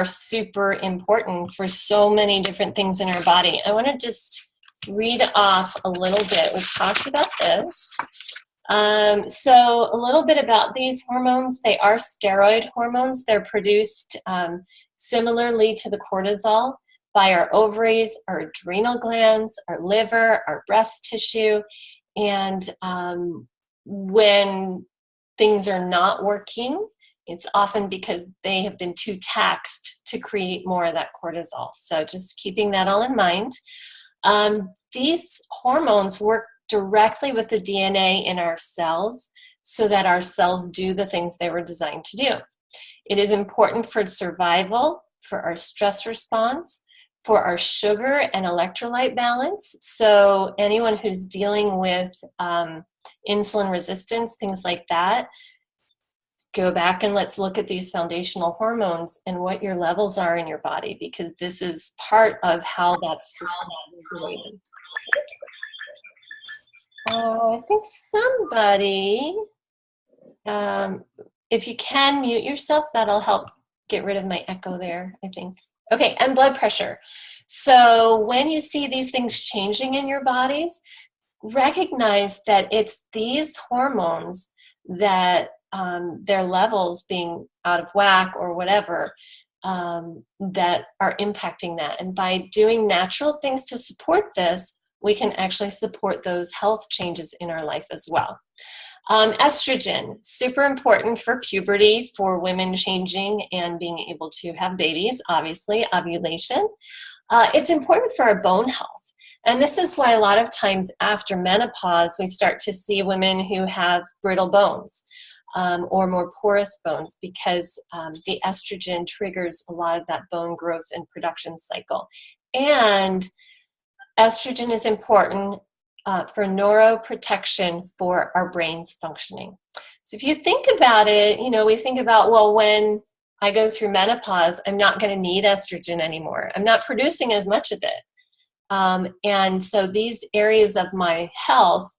super important for so many different things in our body. I want to just read off a little bit. We've talked about this. So a little bit about these hormones. They are steroid hormones. They're produced similarly to the cortisol by our ovaries, our adrenal glands, our liver, our breast tissue. And when things are not working, it's often because they have been too taxed to create more of that cortisol. So just keeping that all in mind. These hormones work directly with the DNA in our cells so that our cells do the things they were designed to do. It is important for survival, for our stress response, for our sugar and electrolyte balance. So anyone who's dealing with insulin resistance, things like that, go back and let's look at these foundational hormones and what your levels are in your body, because this is part of how that's regulated. I think somebody, if you can mute yourself, that'll help get rid of my echo there, I think. Okay, and blood pressure. So when you see these things changing in your bodies, recognize that it's these hormones that their levels being out of whack or whatever, that are impacting that. And by doing natural things to support this, we can actually support those health changes in our life as well. Estrogen, super important for puberty, for women changing and being able to have babies, obviously, ovulation. It's important for our bone health. And this is why a lot of times after menopause, we start to see women who have brittle bones or more porous bones, because the estrogen triggers a lot of that bone growth and production cycle. And estrogen is important for neuroprotection for our brain's functioning. So if you think about it, we think about, well, when I go through menopause, I'm not going to need estrogen anymore. I'm not producing as much of it. And so these areas of my health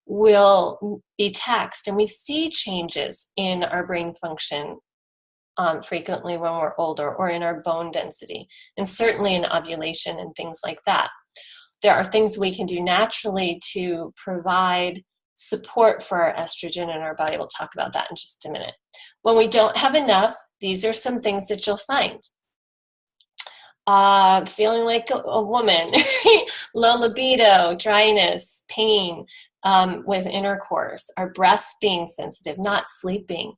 will be taxed, and we see changes in our brain function frequently when we're older, or in our bone density, and certainly in ovulation and things like that. There are things we can do naturally to provide support for our estrogen in our body. We'll talk about that in just a minute. When we don't have enough, these are some things that you'll find. Feeling like a woman, low libido, dryness, pain with intercourse, our breasts being sensitive, not sleeping.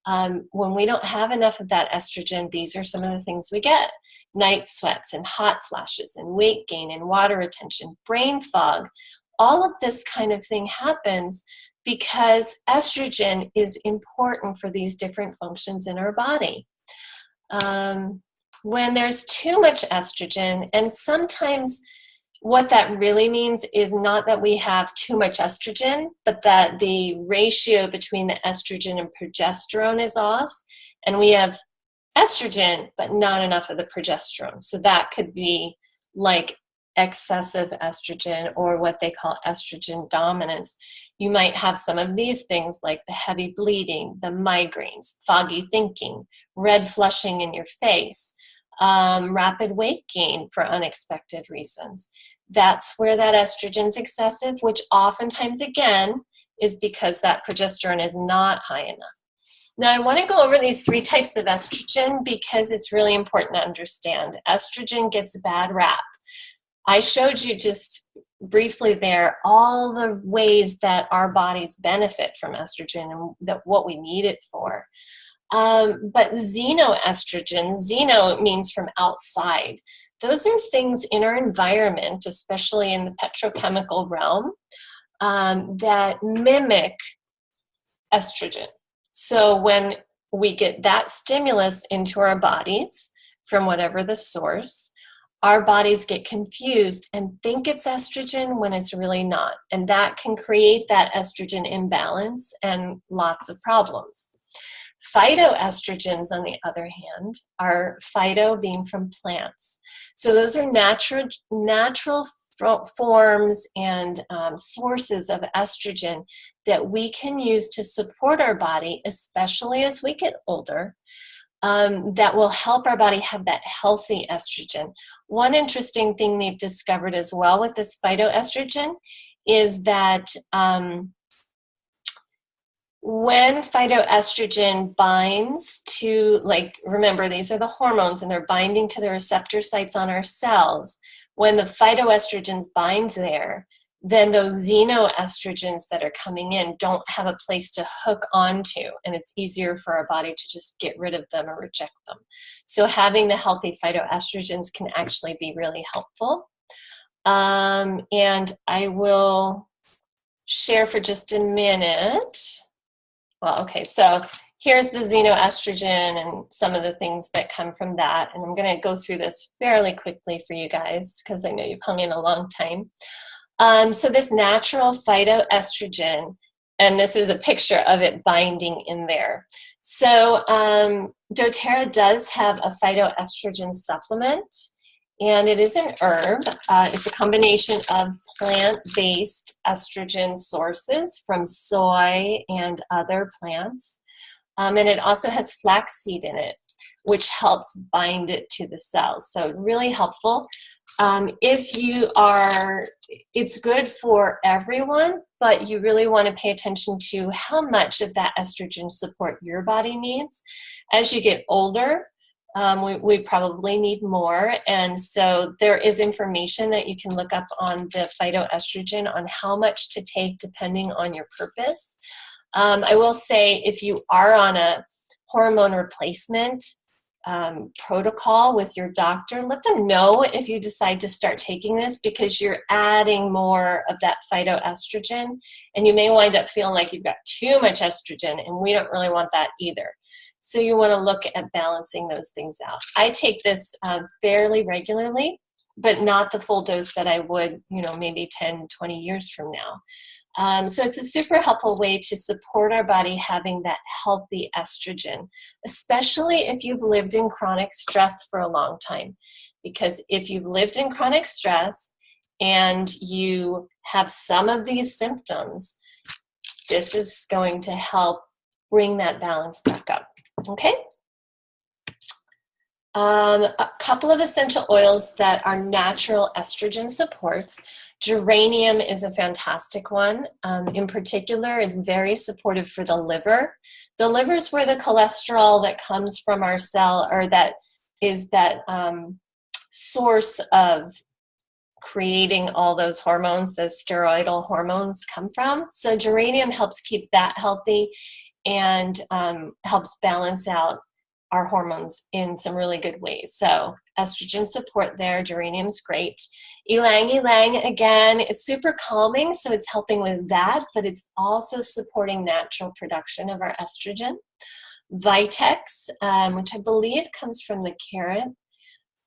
When we don't have enough of that estrogen, these are some of the things we get. Night sweats and hot flashes and weight gain and water retention, brain fog. All of this kind of thing happens because estrogen is important for these different functions in our body. When there's too much estrogen, and sometimes what that really means is not that we have too much estrogen, but that the ratio between the estrogen and progesterone is off, and we have estrogen, but not enough of the progesterone. So that could be like excessive estrogen, or what they call estrogen dominance. You might have some of these things like the heavy bleeding, the migraines, foggy thinking, red flushing in your face, rapid weight gain for unexpected reasons. That's where that estrogen is excessive, which oftentimes, again, is because that progesterone is not high enough. Now, I want to go over these 3 types of estrogen because it's really important to understand. Estrogen gets a bad rap. I showed you just briefly there all the ways that our bodies benefit from estrogen and that what we need it for. But xenoestrogen, xeno means from outside. Those are things in our environment, especially in the petrochemical realm, that mimic estrogen. So when we get that stimulus into our bodies from whatever the source, our bodies get confused and think it's estrogen when it's really not. And that can create that estrogen imbalance and lots of problems. Phytoestrogens, on the other hand, are phyto being from plants. So those are natural forms and sources of estrogen that we can use to support our body, especially as we get older, that will help our body have that healthy estrogen. One interesting thing they've discovered as well with this phytoestrogen is that when phytoestrogen binds to, remember, these are the hormones and they're binding to the receptor sites on our cells. When the phytoestrogens bind there, then those xenoestrogens that are coming in don't have a place to hook onto, and it's easier for our body to just get rid of them or reject them. So having the healthy phytoestrogens can actually be really helpful. And I will share for just a minute. Well, okay, so here's the xenoestrogen and some of the things that come from that. And I'm going to go through this fairly quickly for you guys because I know you've hung in a long time. So this natural phytoestrogen, and this is a picture of it binding in there. So doTERRA does have a phytoestrogen supplement, and it is an herb. It's a combination of plant-based estrogen sources from soy and other plants. And it also has flaxseed in it, which helps bind it to the cells. So really helpful. If you are, it's good for everyone, but you really want to pay attention to how much of that estrogen support your body needs. As you get older, we probably need more. And so there is information that you can look up on the phytoestrogen on how much to take depending on your purpose. I will say if you are on a hormone replacement protocol with your doctor, let them know if you decide to start taking this, because you're adding more of that phytoestrogen and you may wind up feeling like you've got too much estrogen, and we don't really want that either. So you want to look at balancing those things out. I take this fairly regularly, but not the full dose that I would, maybe 10, 20 years from now. So it's a super helpful way to support our body having that healthy estrogen, especially if you've lived in chronic stress for a long time. Because if you've lived in chronic stress and you have some of these symptoms, this is going to help bring that balance back up. Okay? A couple of essential oils that are natural estrogen supports. Geranium is a fantastic one. In particular, it's very supportive for the liver. The liver is where the cholesterol that comes from our cell, or that is that source of creating all those hormones, those steroidal hormones come from. So geranium helps keep that healthy and helps balance out our hormones in some really good ways. So estrogen support there, geranium's great. Ylang ylang, again, it's super calming, so it's helping with that, but it's also supporting natural production of our estrogen. Vitex, which I believe comes from the carrot.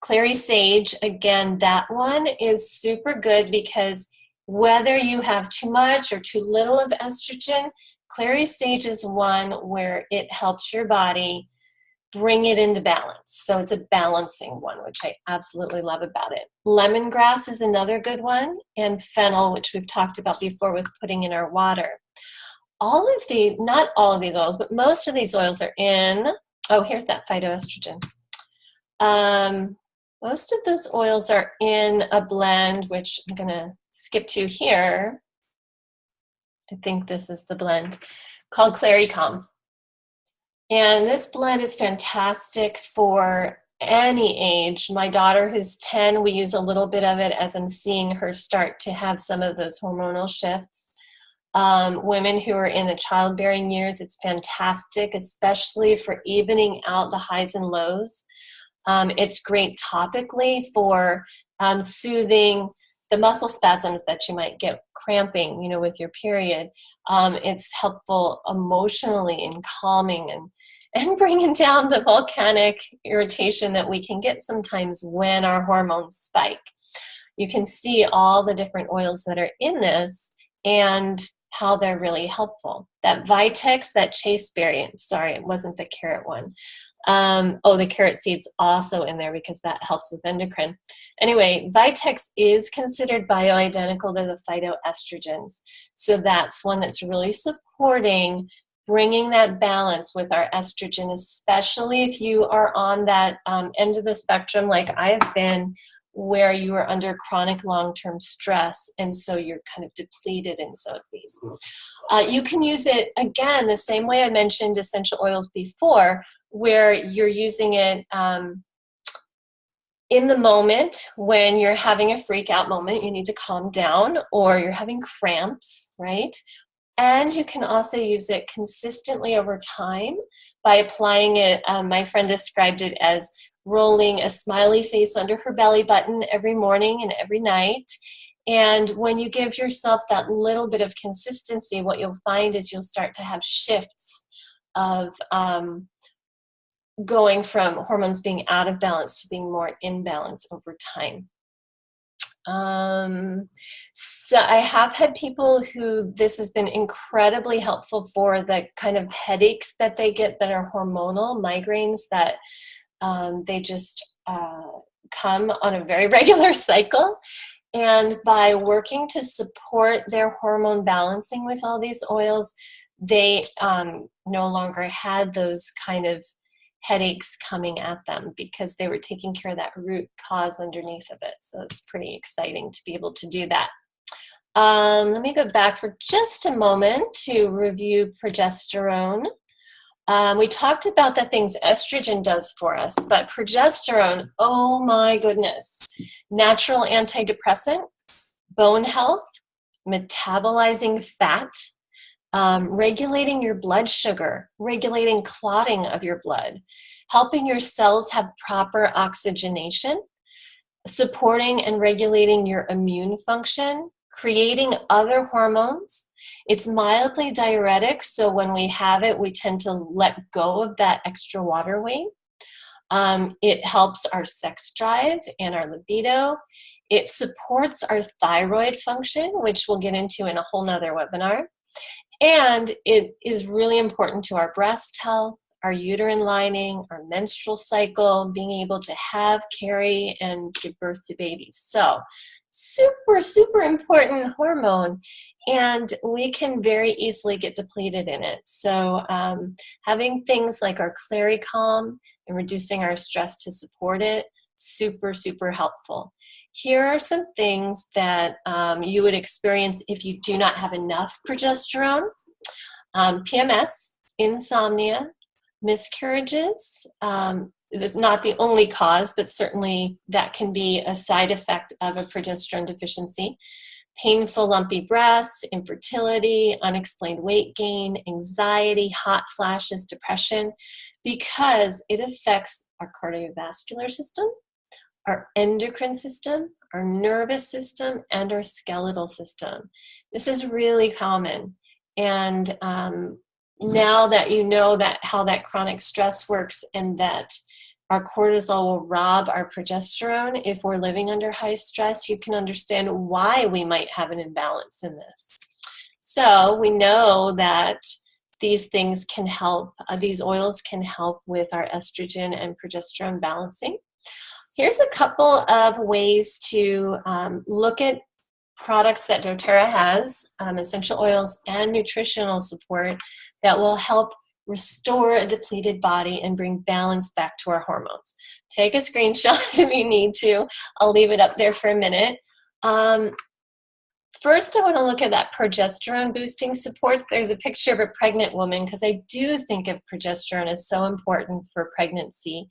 Clary sage, again, that one is super good because whether you have too much or too little of estrogen, clary sage is one where it helps your body bring it into balance. So it's a balancing one, which I absolutely love about it. Lemongrass is another good one, and fennel, which we've talked about before with putting in our water. Not all of these oils, but most of these oils are in, here's that phytoestrogen. Most of those oils are in a blend, which I'm gonna skip to here. I think this is the blend called Clary Calm. And this blend is fantastic for any age. My daughter, who's 10, we use a little bit of it as I'm seeing her start to have some of those hormonal shifts. Women who are in the childbearing years, it's fantastic, especially for evening out the highs and lows. It's great topically for soothing the muscle spasms that you might get cramping, with your period. It's helpful emotionally in calming and bringing down the volcanic irritation that we can get sometimes when our hormones spike. You can see all the different oils that are in this and how they're really helpful. That Vitex, that chasteberry, sorry, it wasn't the carrot one. The carrot seed's also in there because that helps with endocrine. Anyway, Vitex is considered bioidentical to the phytoestrogens. So that's one that's really supporting bringing that balance with our estrogen, especially if you are on that end of the spectrum like I have been, where you are under chronic long-term stress, and so you're kind of depleted in some of these. You can use it, again, the same way I mentioned essential oils before, where you're using it in the moment when you're having a freak out moment, you need to calm down, or you're having cramps, right? And you can also use it consistently over time by applying it. My friend described it as rolling a smiley face under her belly button every morning and every night. And when you give yourself that little bit of consistency, what you'll find is you'll start to have shifts of going from hormones being out of balance to being more in balance over time. So I have had people who this has been incredibly helpful for, the kind of headaches that they get that are hormonal, migraines that they just come on a very regular cycle. And by working to support their hormone balancing with all these oils, they no longer had those kind of headaches coming at them because they were taking care of that root cause underneath of it. So it's pretty exciting to be able to do that. Let me go back for just a moment to review progesterone. We talked about the things estrogen does for us, but progesterone, oh my goodness. Natural antidepressant, bone health, metabolizing fat, regulating your blood sugar, regulating clotting of your blood, helping your cells have proper oxygenation, supporting and regulating your immune function, creating other hormones. It's mildly diuretic, so when we have it, we tend to let go of that extra water weight. It helps our sex drive and our libido. It supports our thyroid function, which we'll get into in a whole nother webinar. And it is really important to our breast health, our uterine lining, our menstrual cycle, being able to have, carry, and give birth to babies. So super, super important hormone, and we can very easily get depleted in it. So having things like our Claricalm and reducing our stress to support it, super, super helpful. Here are some things that you would experience if you do not have enough progesterone. PMS, insomnia, miscarriages, not the only cause, but certainly that can be a side effect of a progesterone deficiency. Painful lumpy breasts, infertility, unexplained weight gain, anxiety, hot flashes, depression, because it affects our cardiovascular system, our endocrine system, our nervous system, and our skeletal system. This is really common. And now that you know that how that chronic stress works and that our cortisol will rob our progesterone if we're living under high stress, you can understand why we might have an imbalance in this. So we know that these things can help, these oils can help with our estrogen and progesterone balancing. Here's a couple of ways to look at products that doTERRA has, essential oils and nutritional support that will help restore a depleted body and bring balance back to our hormones. Take a screenshot if you need to. I'll leave it up there for a minute. First, I want to look at that progesterone boosting supports. There's a picture of a pregnant woman because I do think of progesterone as so important for pregnancy.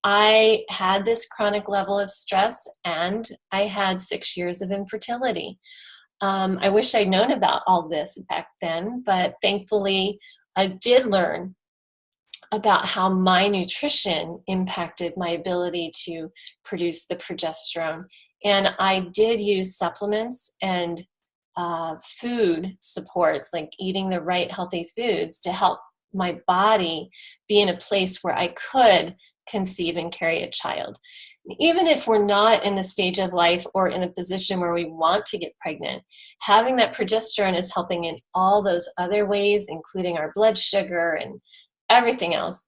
I had this chronic level of stress and I had 6 years of infertility. I wish I'd known about all this back then, but thankfully I did learn about how my nutrition impacted my ability to produce the progesterone. And I did use supplements and food supports, like eating the right healthy foods to help my body be in a place where I could conceive and carry a child. Even if we're not in the stage of life or in a position where we want to get pregnant, having that progesterone is helping in all those other ways, including our blood sugar and everything else.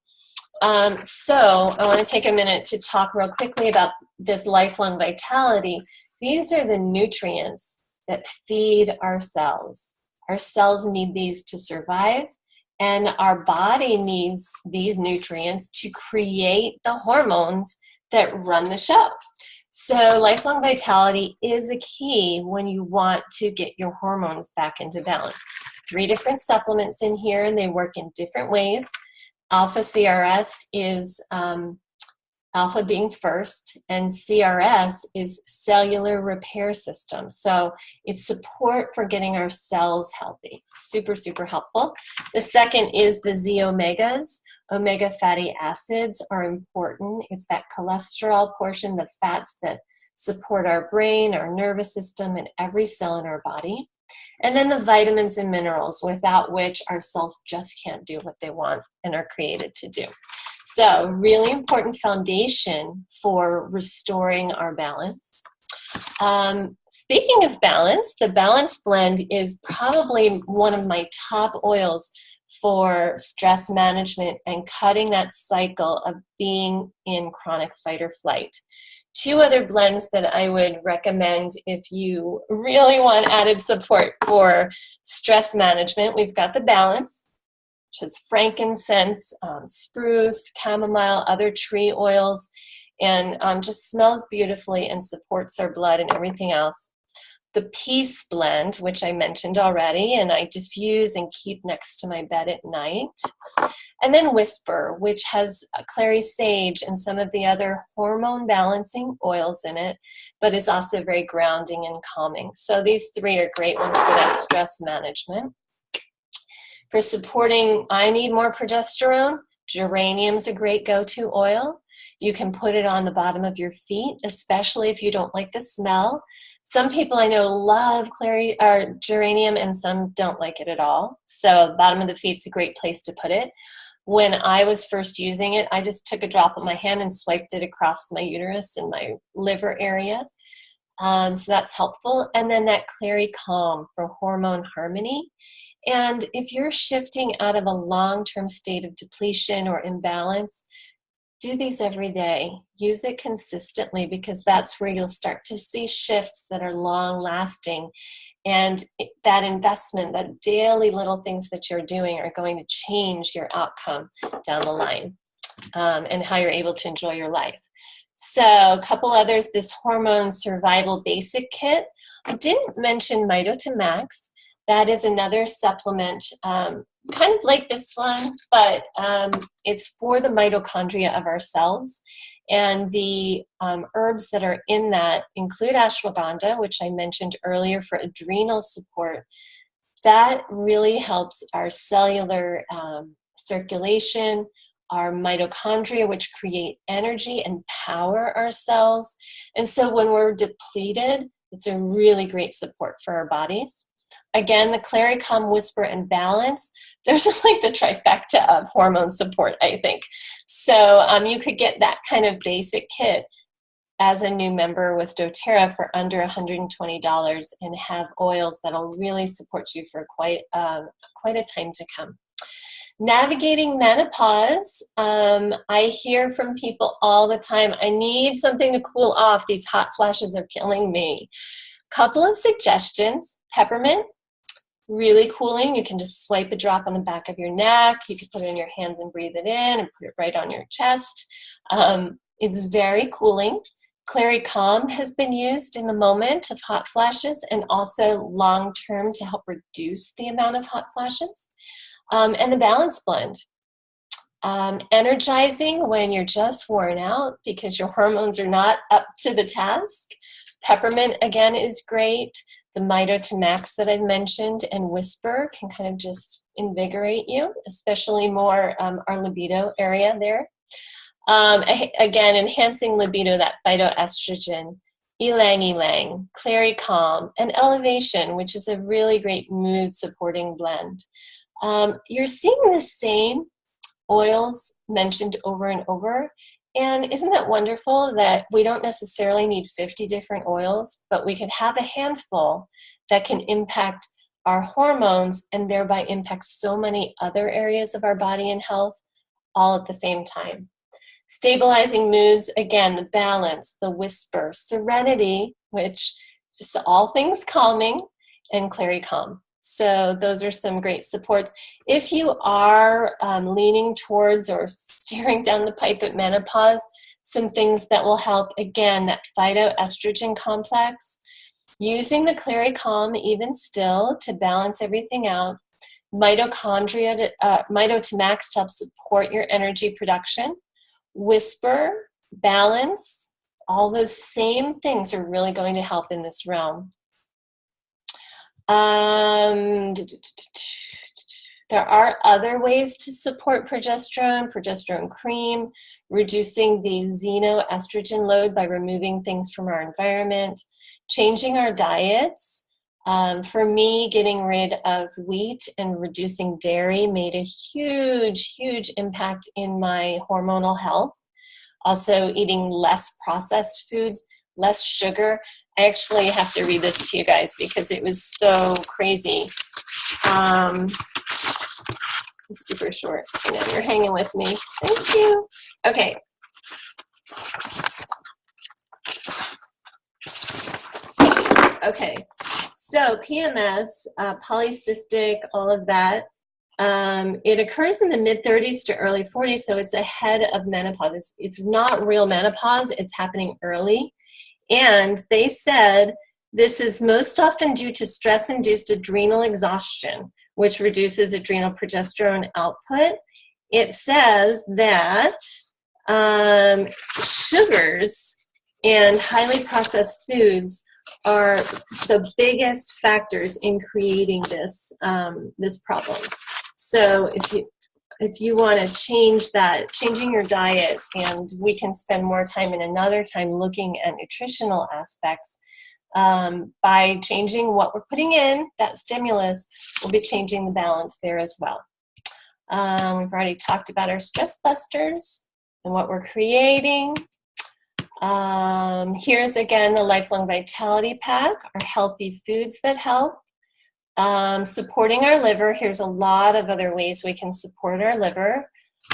So I want to take a minute to talk real quickly about this lifelong vitality. These are the nutrients that feed our cells. Our cells need these to survive, and our body needs these nutrients to create the hormones that run the show. So lifelong vitality is a key when you want to get your hormones back into balance. 3 different supplements in here, and they work in different ways. Alpha CRS is alpha being first, and CRS is cellular repair system. So it's support for getting our cells healthy. Super, super helpful. The second is the Z omegas. Omega fatty acids are important. It's that cholesterol portion, the fats that support our brain, our nervous system, and every cell in our body. And then the vitamins and minerals, without which our cells just can't do what they want and are created to do. So really important foundation for restoring our balance. Speaking of balance, the Balance Blend is probably one of my top oils for stress management and cutting that cycle of being in chronic fight or flight. 2 other blends that I would recommend if you really want added support for stress management. We've got the Balance, which has frankincense, spruce, chamomile, other tree oils, and just smells beautifully and supports our blood and everything else. The Peace Blend, which I mentioned already, and I diffuse and keep next to my bed at night. And then Whisper, which has clary sage and some of the other hormone balancing oils in it, but is also very grounding and calming. So these three are great ones for that stress management. For supporting, I need more progesterone, geranium's a great go-to oil. You can put it on the bottom of your feet, especially if you don't like the smell. Some people I know love geranium and some don't like it at all. So bottom of the feet's a great place to put it. When I was first using it, I just took a drop of my hand and swiped it across my uterus and my liver area. So that's helpful. And then that Clary Calm for hormone harmony. And if you're shifting out of a long-term state of depletion or imbalance, do these every day. Use it consistently, because that's where you'll start to see shifts that are long-lasting. And that investment, that daily little things that you're doing are going to change your outcome down the line, and how you're able to enjoy your life. So a couple others, this Hormone Survival Basic Kit. I didn't mention Mito2Max. That is another supplement, kind of like this one, but it's for the mitochondria of our cells. And the herbs that are in that include ashwagandha, which I mentioned earlier for adrenal support. That really helps our cellular circulation, our mitochondria, which create energy and power our cells. And so when we're depleted, it's a really great support for our bodies. Again, the Clary Calm, Whisper, and Balance, there's like the trifecta of hormone support, I think. So you could get that kind of basic kit as a new member with doTERRA for under $120 and have oils that'll really support you for quite a time to come. Navigating menopause, I hear from people all the time, I need something to cool off. These hot flashes are killing me. Couple of suggestions: peppermint, really cooling. You can just swipe a drop on the back of your neck. You can put it in your hands and breathe it in and put it right on your chest. It's very cooling. Clary Calm has been used in the moment of hot flashes and also long-term to help reduce the amount of hot flashes. And the Balance Blend. Energizing when you're just worn out because your hormones are not up to the task. Peppermint, again, is great. The Mito2Max that I've mentioned and Whisper can kind of just invigorate you, especially more our libido area there. Again, enhancing libido, that phytoestrogen, Ylang Ylang, Clary Calm, and Elevation, which is a really great mood-supporting blend. You're seeing the same oils mentioned over and over. And isn't that wonderful that we don't necessarily need 50 different oils, but we could have a handful that can impact our hormones and thereby impact so many other areas of our body and health all at the same time. Stabilizing moods, again, the Balance, the Whisper, Serenity, which is all things calming, and Clary Calm. So those are some great supports. If you are leaning towards or staring down the pipe at menopause, some things that will help, again, that phytoestrogen complex, using the Clary Calm even still to balance everything out, Mito2Max to help support your energy production, Whisper, Balance, all those same things are really going to help in this realm. There are other ways to support progesterone cream, reducing the xenoestrogen load by removing things from our environment, changing our diets. For me, getting rid of wheat and reducing dairy made a huge, huge impact in my hormonal health. Also, eating less processed foods, less sugar. I actually have to read this to you guys because it was so crazy. It's super short. I know you're hanging with me. Thank you. Okay. Okay. So PMS, polycystic, all of that. It occurs in the mid-30s to early 40s, so it's ahead of menopause. It's not real menopause, it's happening early. And they said this is most often due to stress-induced adrenal exhaustion, which reduces adrenal progesterone output. It says that sugars and highly processed foods are the biggest factors in creating this, this problem. So if you want to change that, changing your diet, and we can spend more time in another time looking at nutritional aspects, by changing what we're putting in, that stimulus, we'll be changing the balance there as well. We've already talked about our stress busters and what we're creating. Here's again the Lifelong Vitality Pack, our healthy foods that help. Supporting our liver, here's a lot of other ways we can support our liver.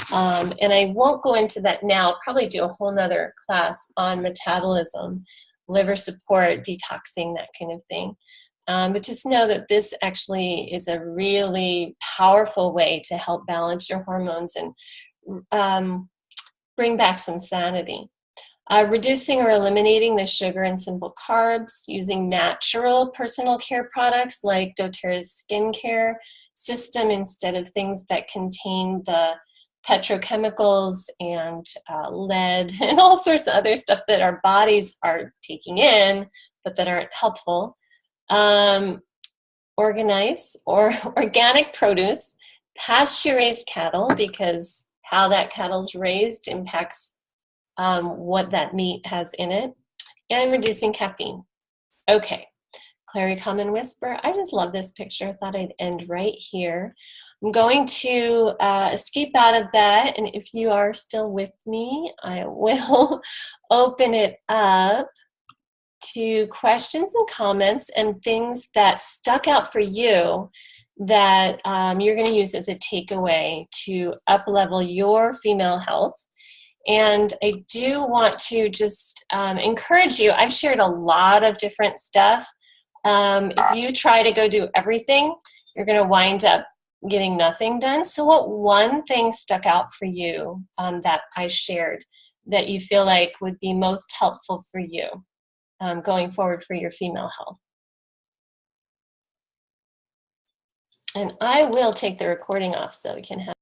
And I won't go into that now, I'll probably do a whole nother class on metabolism, liver support, detoxing, that kind of thing. But just know that this actually is a really powerful way to help balance your hormones and bring back some sanity. Reducing or eliminating the sugar and simple carbs, using natural personal care products like doTERRA's skincare system instead of things that contain the petrochemicals and lead and all sorts of other stuff that our bodies are taking in but that aren't helpful. Organize or organic produce, pasture-raised cattle, because how that cattle's raised impacts what that meat has in it, and reducing caffeine. Okay, Clary Common Whisper. I just love this picture. I thought I'd end right here. I'm going to escape out of that, and if you are still with me, I will open it up to questions and comments and things that stuck out for you that you're going to use as a takeaway to up-level your female health. And I do want to just encourage you. I've shared a lot of different stuff. If you try to go do everything, you're going to wind up getting nothing done. So what one thing stuck out for you that I shared that you feel like would be most helpful for you going forward for your female health? And I will take the recording off so we can have